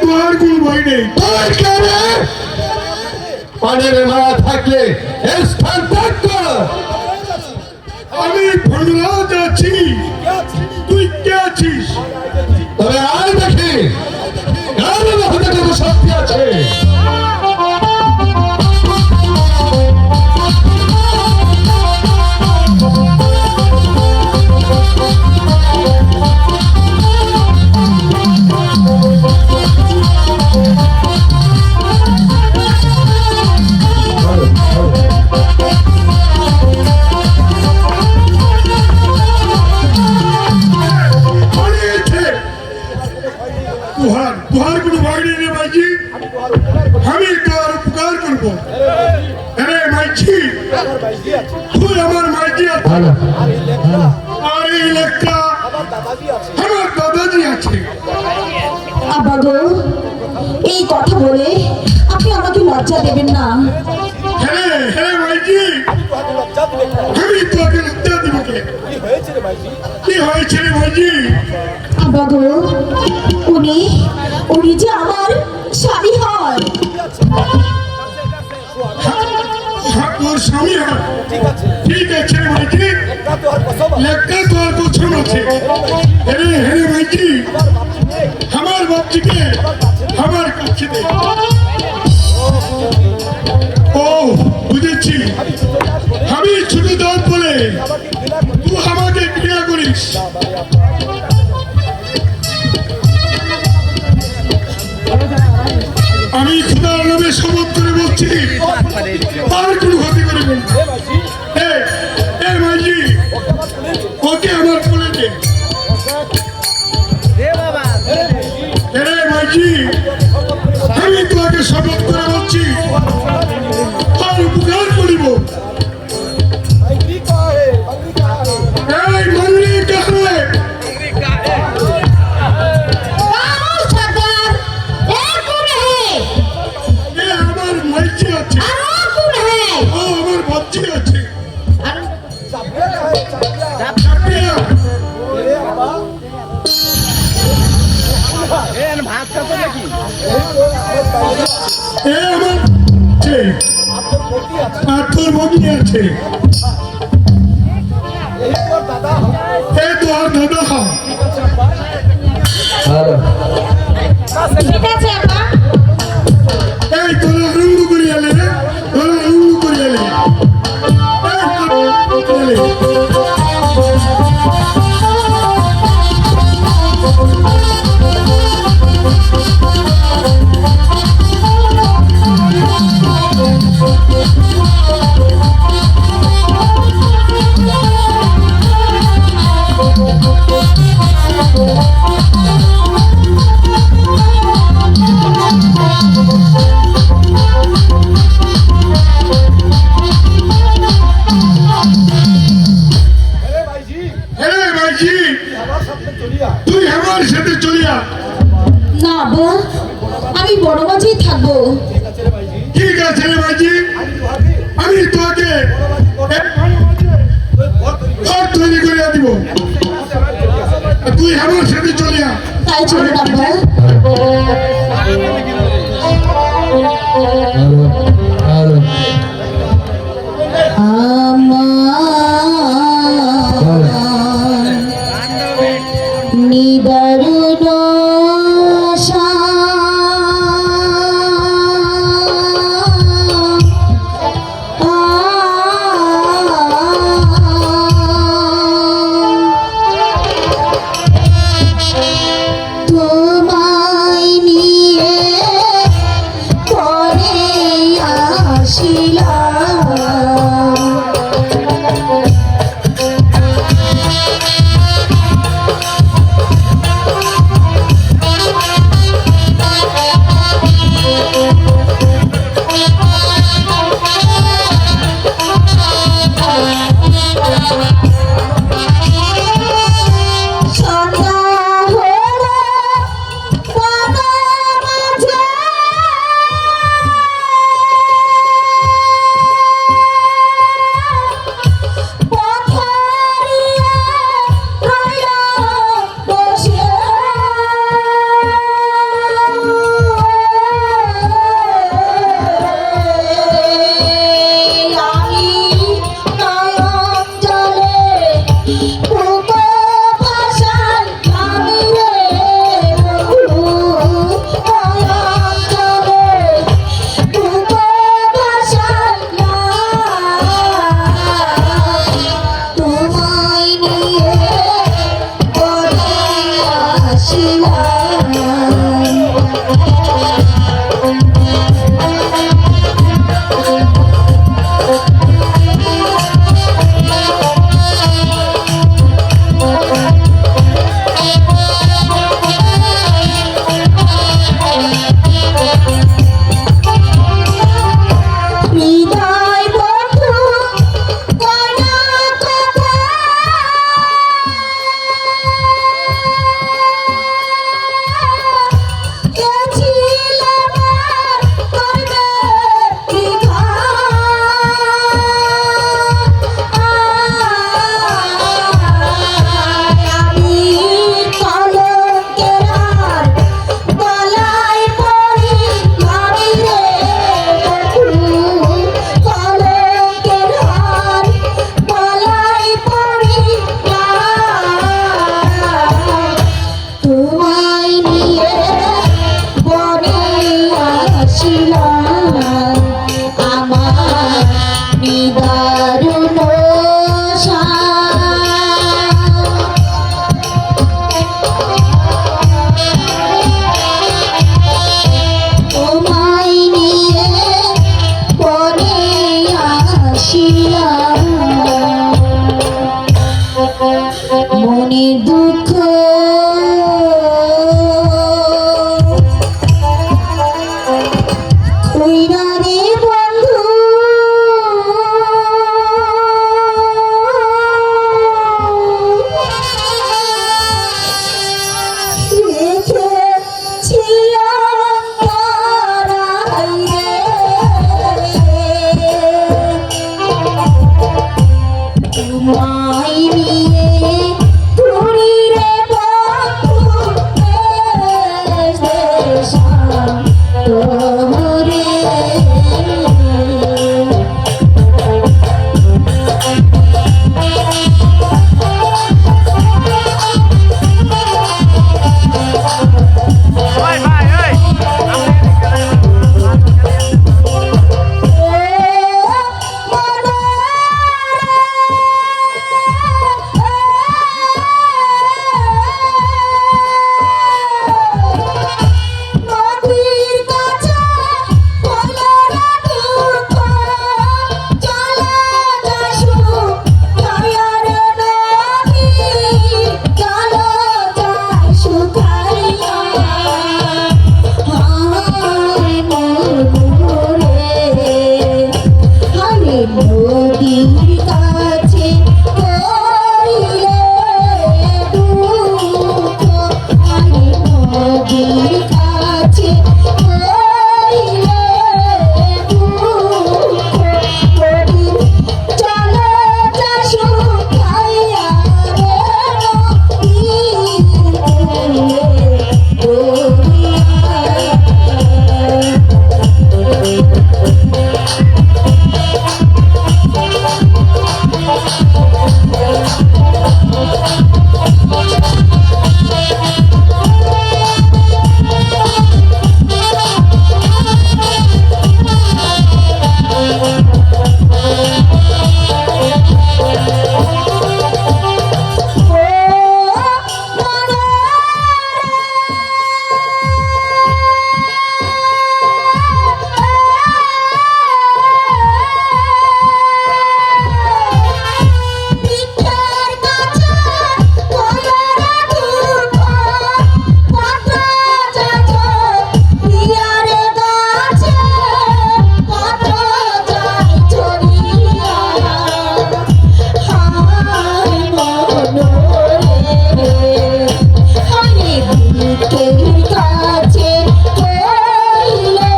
তোমার কোনো ভয় নেই। তোর কেনে পানের মারা থাকলে এই স্থান ত্যাগ কর। আমি ভোজরাজ আছি, তুই কে আছিস? তবে আর দেখি কার মধ্যে কত শক্তি আছে। तुहार কোনো ভয় নেই রে ভাইজি, আমি তোর উপকার করবো। আরে মাইজি, তুই আমার মাইজি আছে, আর এই এলাকা আমার দাদাজি আছে। আব্বা গো, এই কথা বলে আপনি আমাকে লজ্জা দেবেন না। হ্যাঁ হ্যাঁ মাইজি, আমি তোকে লজ্জা দিব কে? কি হয়েছে রে ভাইজি? আব্বা গো, উনি যে আমার স্বামী হয়। তোর স্বামী হয়? ঠিক আছে রে ভাইজি, লেখা তো আর কসম আছে। হ্যাঁ হ্যাঁ ভাইজি, আমার বাপজিকে আমার কাছে দে। ও বুঝেছি, আমি ছোট দল বলে তুই আমাকে ঘৃণা করিস। আমি খোদার নামে শপথ করে বলছি, আর কোনো ক্ষতি করবেন না। মাঝি, ওকে আমার করে দে। মাঝি, আমি তোমাকে শপথ করে বলছি, আর উপকার করিব। মন্দির কাহে আমার মাইজি আছে, ও আমার বাচ্চি আছে। তোর মন্দির আছে, এ তো আর দাদা হয়। ঠিক আছে আব্বা। এই তোরা আনন্দ করি এলে রে, তোরা আনন্দ করি এলে। তুই আমার সাথে চলিয়া। না আব্বা, আমি বড় মাঝেই থাকবো। ঠিক আছে রে ভাইজি, আমি তোকে ঘর তৈরি করে দিব, তুই আমার সাথে চলিয়া। তাই চলুন আব্বা। নিদারুণ তোমায় নিয়ে পরে আসিলাম। হৃদয় বন্ধু কণা কথা গেছিলাম করবে বিধা আমি কলঙ্কের হার গলায় পড়ি ভাবি রে কলঙ্কের হার গলায় পড়ি তোমায় নিয়ে বনে আসিলাম আমার নিদারুণ তোমায় নিয়ে বনে আসিলাম মনের দুঃখ কইরা রে বন্ধু রেখেছিলাম তারাই রে তোমায় নিয়ে ঘুরি রে বন্ধু দেশ দেশান্তরে। ওই ভাই ওই নদীর কাছে বলরা দুঃখ চলে যাসু দয়ার নদী চলে যাসু খাইয়া হায় মোরে হায় নদীর কাছে কইলে দুঃখ হায় নদীর কাছে কইলে দুঃখ নদী চলে যাসু খাইয়া রে নদী পিঠের কাছে বলরা দুঃখ কত যাচ পিয়ার গাছে কত যাই চড়িয়া হায় মনোরে হায় বুকের কাছে কইলে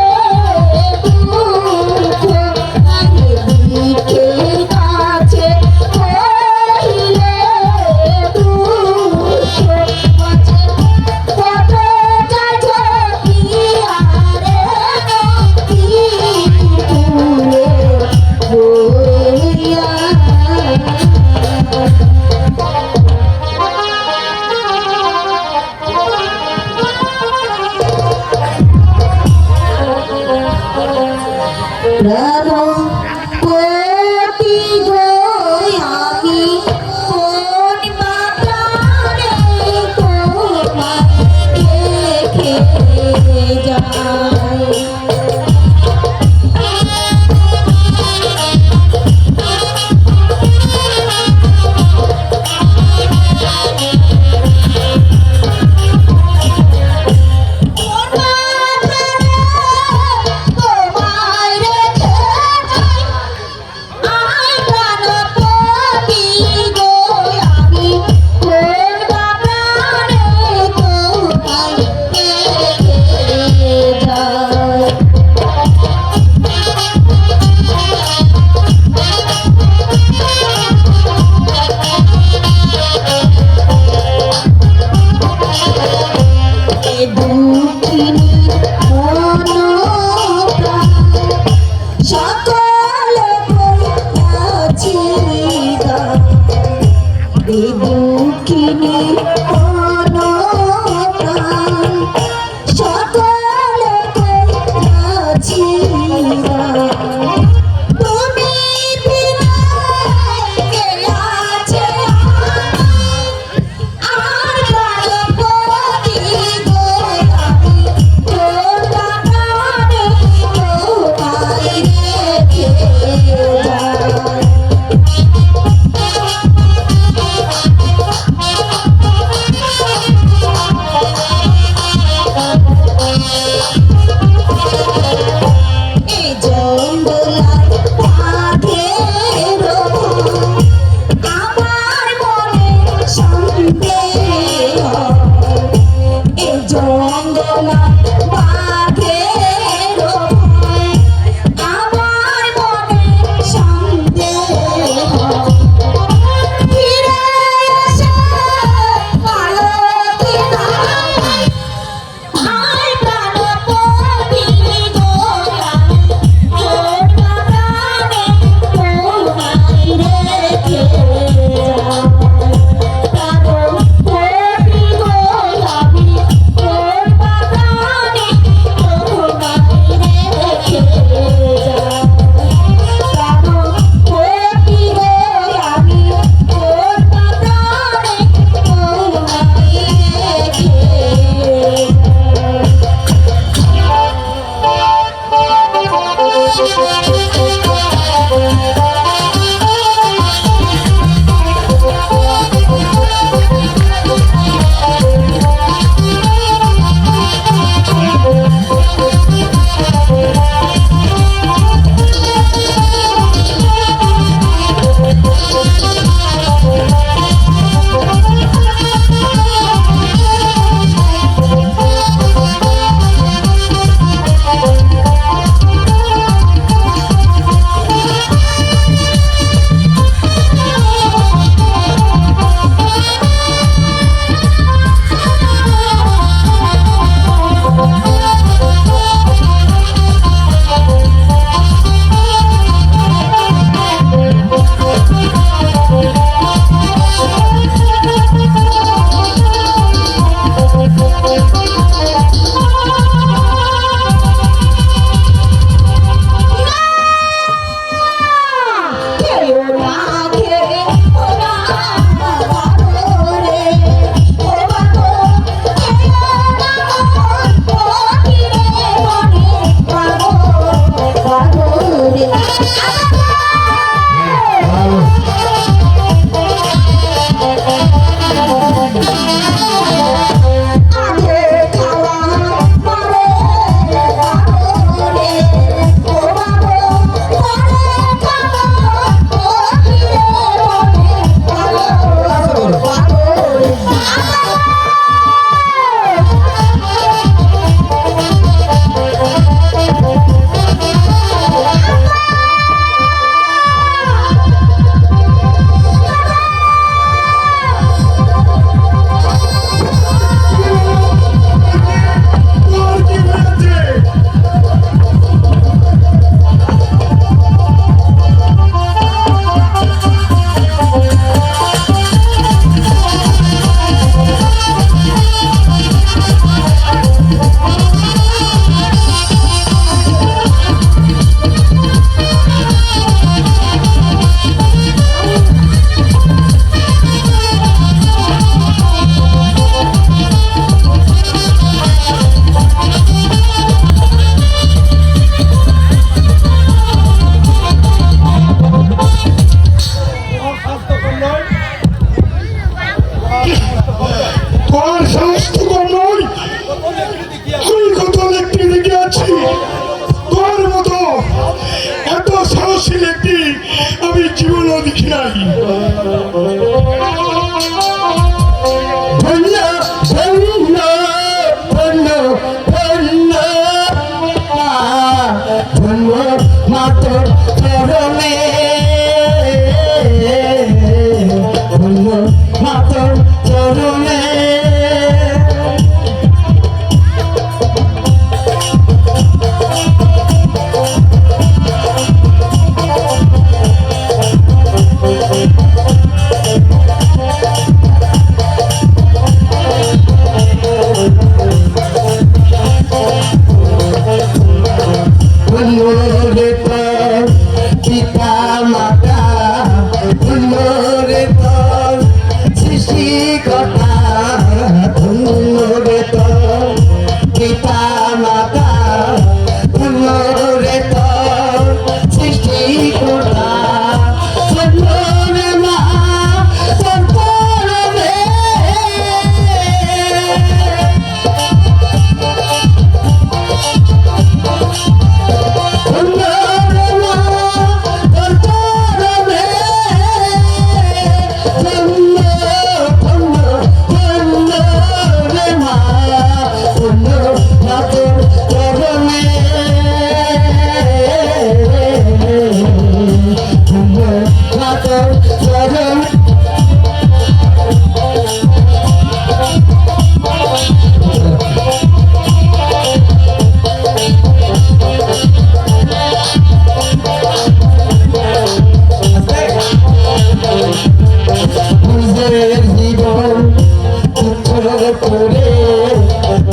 দুঃখ হায় বুকের কাছে কইলে দুঃখ মাঝে কত যাই চড়িয়া রে নদী তুলে বইয়া প্রাণ কোটি গো আমি কোন বাতারে তোমায় দুঃখিনী মন প্রাণ সকলে করিয়াছি দান। এ দুঃখিনী মন প্রাণ সকলে করিয়াছি দান। তুমি বিনা কে আছে আমার প্রাণপতি গো, আমি তোর প্রাণে তোমায় রেখে যাই। এই জঙ্গলায় বাঘের ভয়, আমার মনে সন্দেহ। এই জঙ্গলায় বাঘের ভয়, আমার মনে সন্দেহ। ফিরে এসে ভালো কিনা আয় প্রাণপতি গো, আমি তোর প্রাণে তোমায় রেখে যাই। প্রাণপতি গো, আমি তোর প্রাণে তোমায় রেখে যাই। প্রাণপতি গো, আমি তোর প্রাণে তোমায় রেখে যাই। তোর স্বাস্থ্য কম নয়, আমি কত ব্যক্তি দেখে আছি। তোর মতো এত সাহসী ব্যক্তি আমি জীবনও দেখি নাই। ধন্য ধন্য ধন্য ধন্য ধন্য মাতর চরণে, ধন্য মাতর চরণে।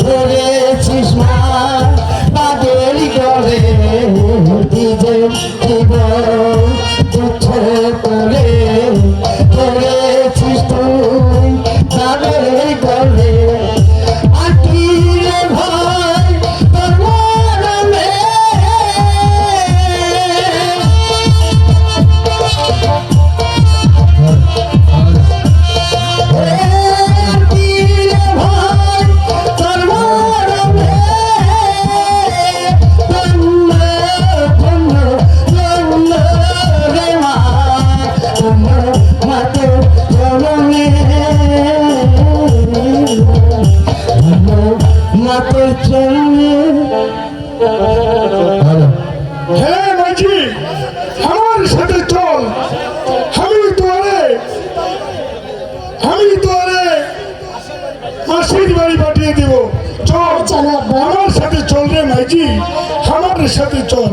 ধরেছিস মা বাদের গলে দিবে দিব তুচ্ছ করে ধরেছিস তুই বাদের গলে আকিরে ভাই তোর মরণে হ্যাঁ মাঝি আমার সাথে চল আমি তোরে মাসির বাড়ি পাঠিয়ে দিব চল চলো আব্বা। আমার সাথে চল রে মাঝি আমার সাথে চল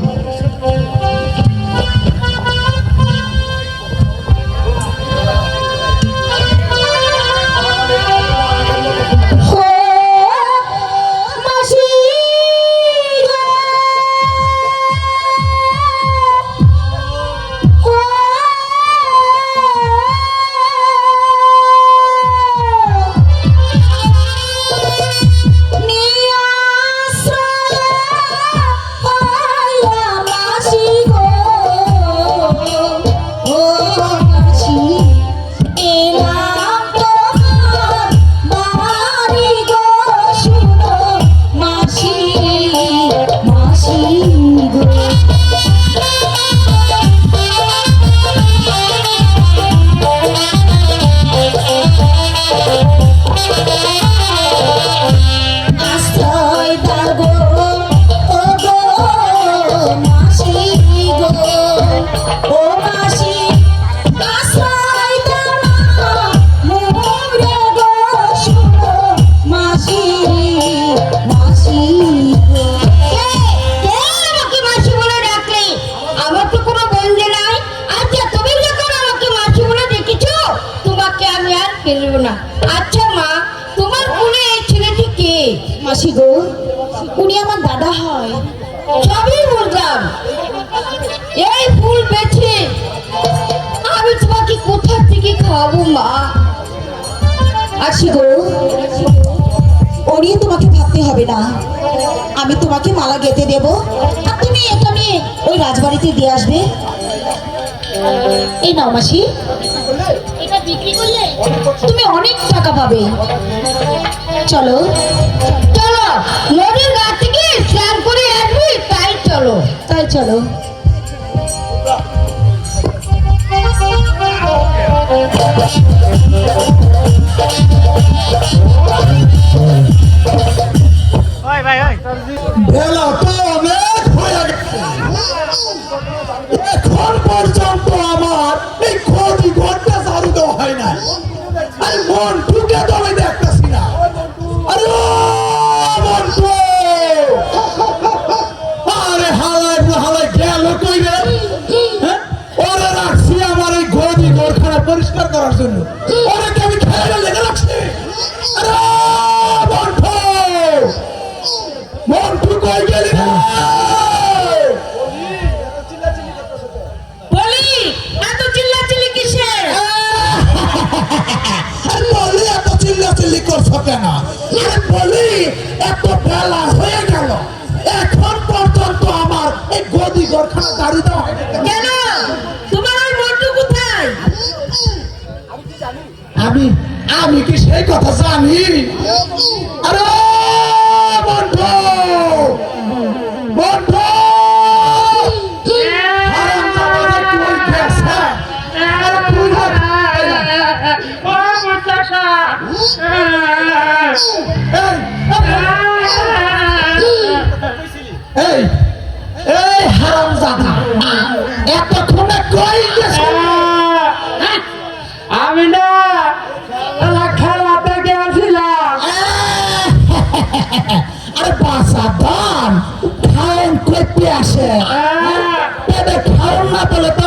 আচ্ছা মা, তোমার কোলে এই ছেলেটি কে? মাসি গো, উনি আমার দাদা হয়। সবই বুঝলাম। এই ফুল বেছে আমি তোমাকে কোথা থেকে খাওয়াবো মা? মাসি গো, ও নিয়ে তোমাকে ভাবতে হবে না। আমি তোমাকে মালা গেঁথে দেব, আর তুমি এটা নিয়ে ওই রাজবাড়িতে দিয়ে আসবে। এই নাও মাসি, এটা বিক্রি করলে তুমি অনেক টাকা পাবে। চলো চলো, নদীর ঘাট থেকে স্নান করে আসবি, তাই চলো। তাই চলো। বেলা তো অনেক হয়ে গেছে, এখন পর্যন্ত আমার এই ঘড়ি ঘন্টা চালু দেওয়া হয় না। আমি মন ঢুকে দমে দেখতেছি না। আরে ও মন্টু! আরে হালাই গেল কই রে? হ্যাঁ? ওরে রাখছি আমার এই ঘড়ি ঘরখানা পরিষ্কার করার জন্য। ওরে কি আমি খেয়ে লেগে রাখছি? আরে মন্টু! মন্টু কই গেলি রে? বলি, এত চিল্লাচিল্লি কিসের? আরে বলি এত চিল্লাচিল্লি করছো কেন? আরে বলি এত বেলা হয়ে গেল, এখন পর্যন্ত আমার এই গদি ঘরখানা দাঁড়িয়ে দেওয়া হয় না কেন? কেন? তোমার ওই মন্টু কোথায়? আমি কি সেই কথা জানি? আরে মন্টু! মন্টু! হারামজাদারে কই গেছে? আরে তুই এই এই হারামজাদা এতক্ষণে কই গেছে? আমি না খেলাতে গেছিলাম। আরে বাসা দান খাওন করতে আসে, পেটে খাওন না পেলে তো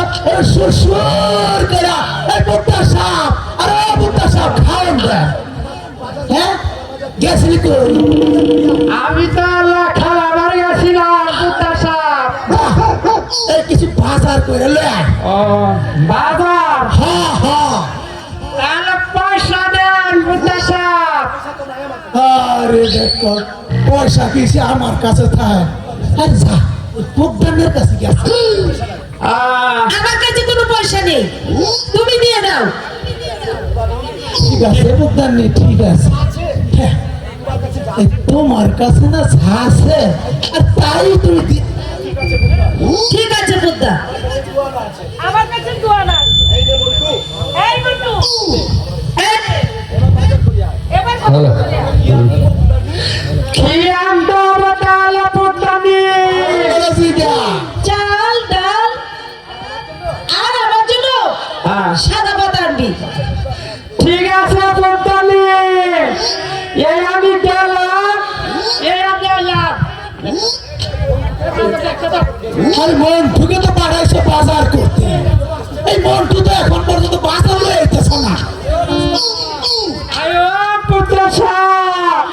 সুর করে এই বুট্টা সাপ, আরে বুট্টা সাপ খাওন দেন। হ্যাঁ গেছিলি কই আমি তো খালা বাড়ি গেছিলাম কুত্তা সাপ। এই কিছু বাজার করে লয় আয়। বাজার হ্যাঁ হ্যাঁ তাহলে পয়সা দেন কুত্তা সাপ। আরে দেখো পয়সা কিছু আমার কাছে থাকে আর যা প্রোগ্রামের কাছে গেছে আমার কাছে কোনো পয়সা নেই, তুমি নিয়ে নাও। ঠিক আছে প্রোগ্রাম নেই ঠিক আছে হ্যাঁ, এই তোমার কাছে না যা আছে আর তাই তুমি ঠিক আছে বুদ্ধা। আমার কাছে দোয়া না এই বন্ধু এবার কি আনতে হবে তাহলে পুত্রানি? চাল ডাল আর আমার জন্য সাদা ভাত আনবি। ঠিক আছে পুত্রানি, এই আমি গেলাম, এই আমি এলাম। আর মন্টুকে তো পাঠাইছে বাজার করতে, এই মন্টু তো এখন পর্যন্ত বাজার লয়ে আইতেছে না। আয়ো পুত্র সাপ,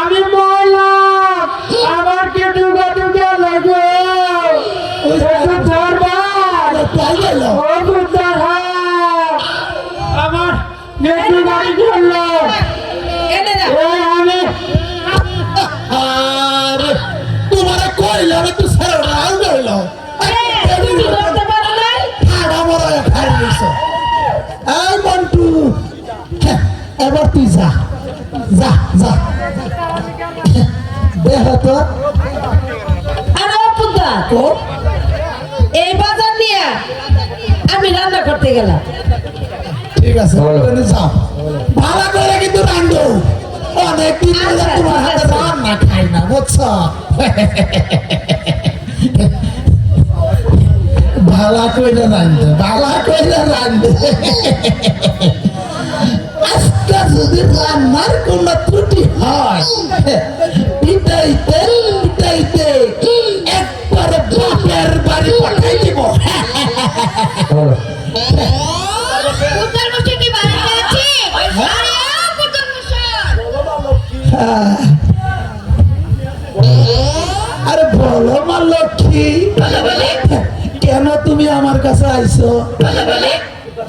আমি মরলাম, আমার কি ডুবে ডুবে লাগবে, একটু ধরবা। তাই গেল ও পুত্র সাপ, আমার মেটু বাড়ি ধরলো, এনে না এই আমি আর তোমারে কইলাম একটু ছেড়ে নাও গেল তুমি ধরতে পারো নাই। ঠাড়া মরা খাই দিছে। এই মন্টু হ্যাঁ, এবার তুই যা যা যা দেখ তো আর ও বুদ্ধা, ও এই বাজার নিয়ে আমি রান্না করতে গেলাম। ঠিক আছে তুমি যাও ভালো করে কিন্তু রান্ধো, অনেক দিন ধরে আচ্ছা, তোমার ঠিক হাতে আছে। রান্না খাই না বুঝছো। ভালো করে রান্ধে ভালো করে রান্ধে, আজকে যদি রান্নার কোনো ত্রুটি হয় পিটাইতে পিটাইতে একবারে বাপের বাড়ি পাঠাই দিব। পুত্র মশাই কি বাড়িতে আছে? আরে ও পুত্র মশাই আরে বলো মা লক্ষ্মী, কেন তুমি আমার কাছে আইছো?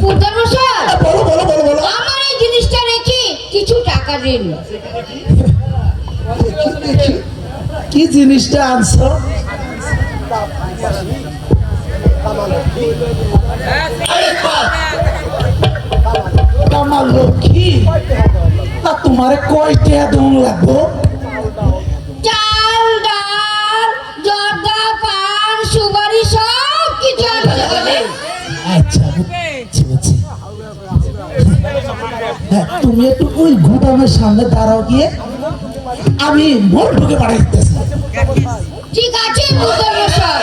পুত্র মশাই বলো বলো বলো বলো। আমার এই জিনিসটা রেখে কিছু টাকা দিন। কি জিনিসটা আনছো? আমার লক্ষ্মী, তা তোমার কয়টা দুন লাগবো? চাল ডাল জর্দা পান সুপারি সব কিছু আনতে হবে। আচ্ছা বুঝছি বুঝছি। হ্যাঁ, তুমি একটু ওই গুদামের সামনে দাঁড়াও গিয়ে, আমি মন্টুকে পাঠিয়ে দিতেছি। ঠিক আছে পুত্র মশাই,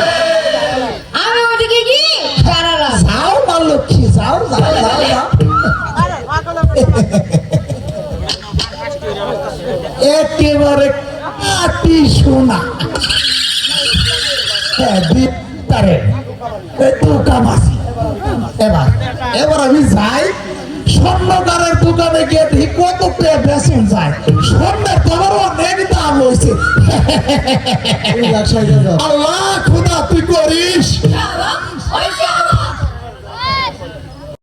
আমি ওদিকে গিয়ে দাঁড়ালাম। যাও মা লক্ষ্মী যাও যাও যাও যাও। একেবারে কাটি সোনা, হ্যাঁ বিস্তারে কামাসি। এবার এবার আমি যাই স্বর্ণকারের দোকানে গিয়ে দেখি কত বেসন যায়। স্বর্ণের তোমার অনেক দাম হয়েছে। আল্লাহ খুদা তুই করিস।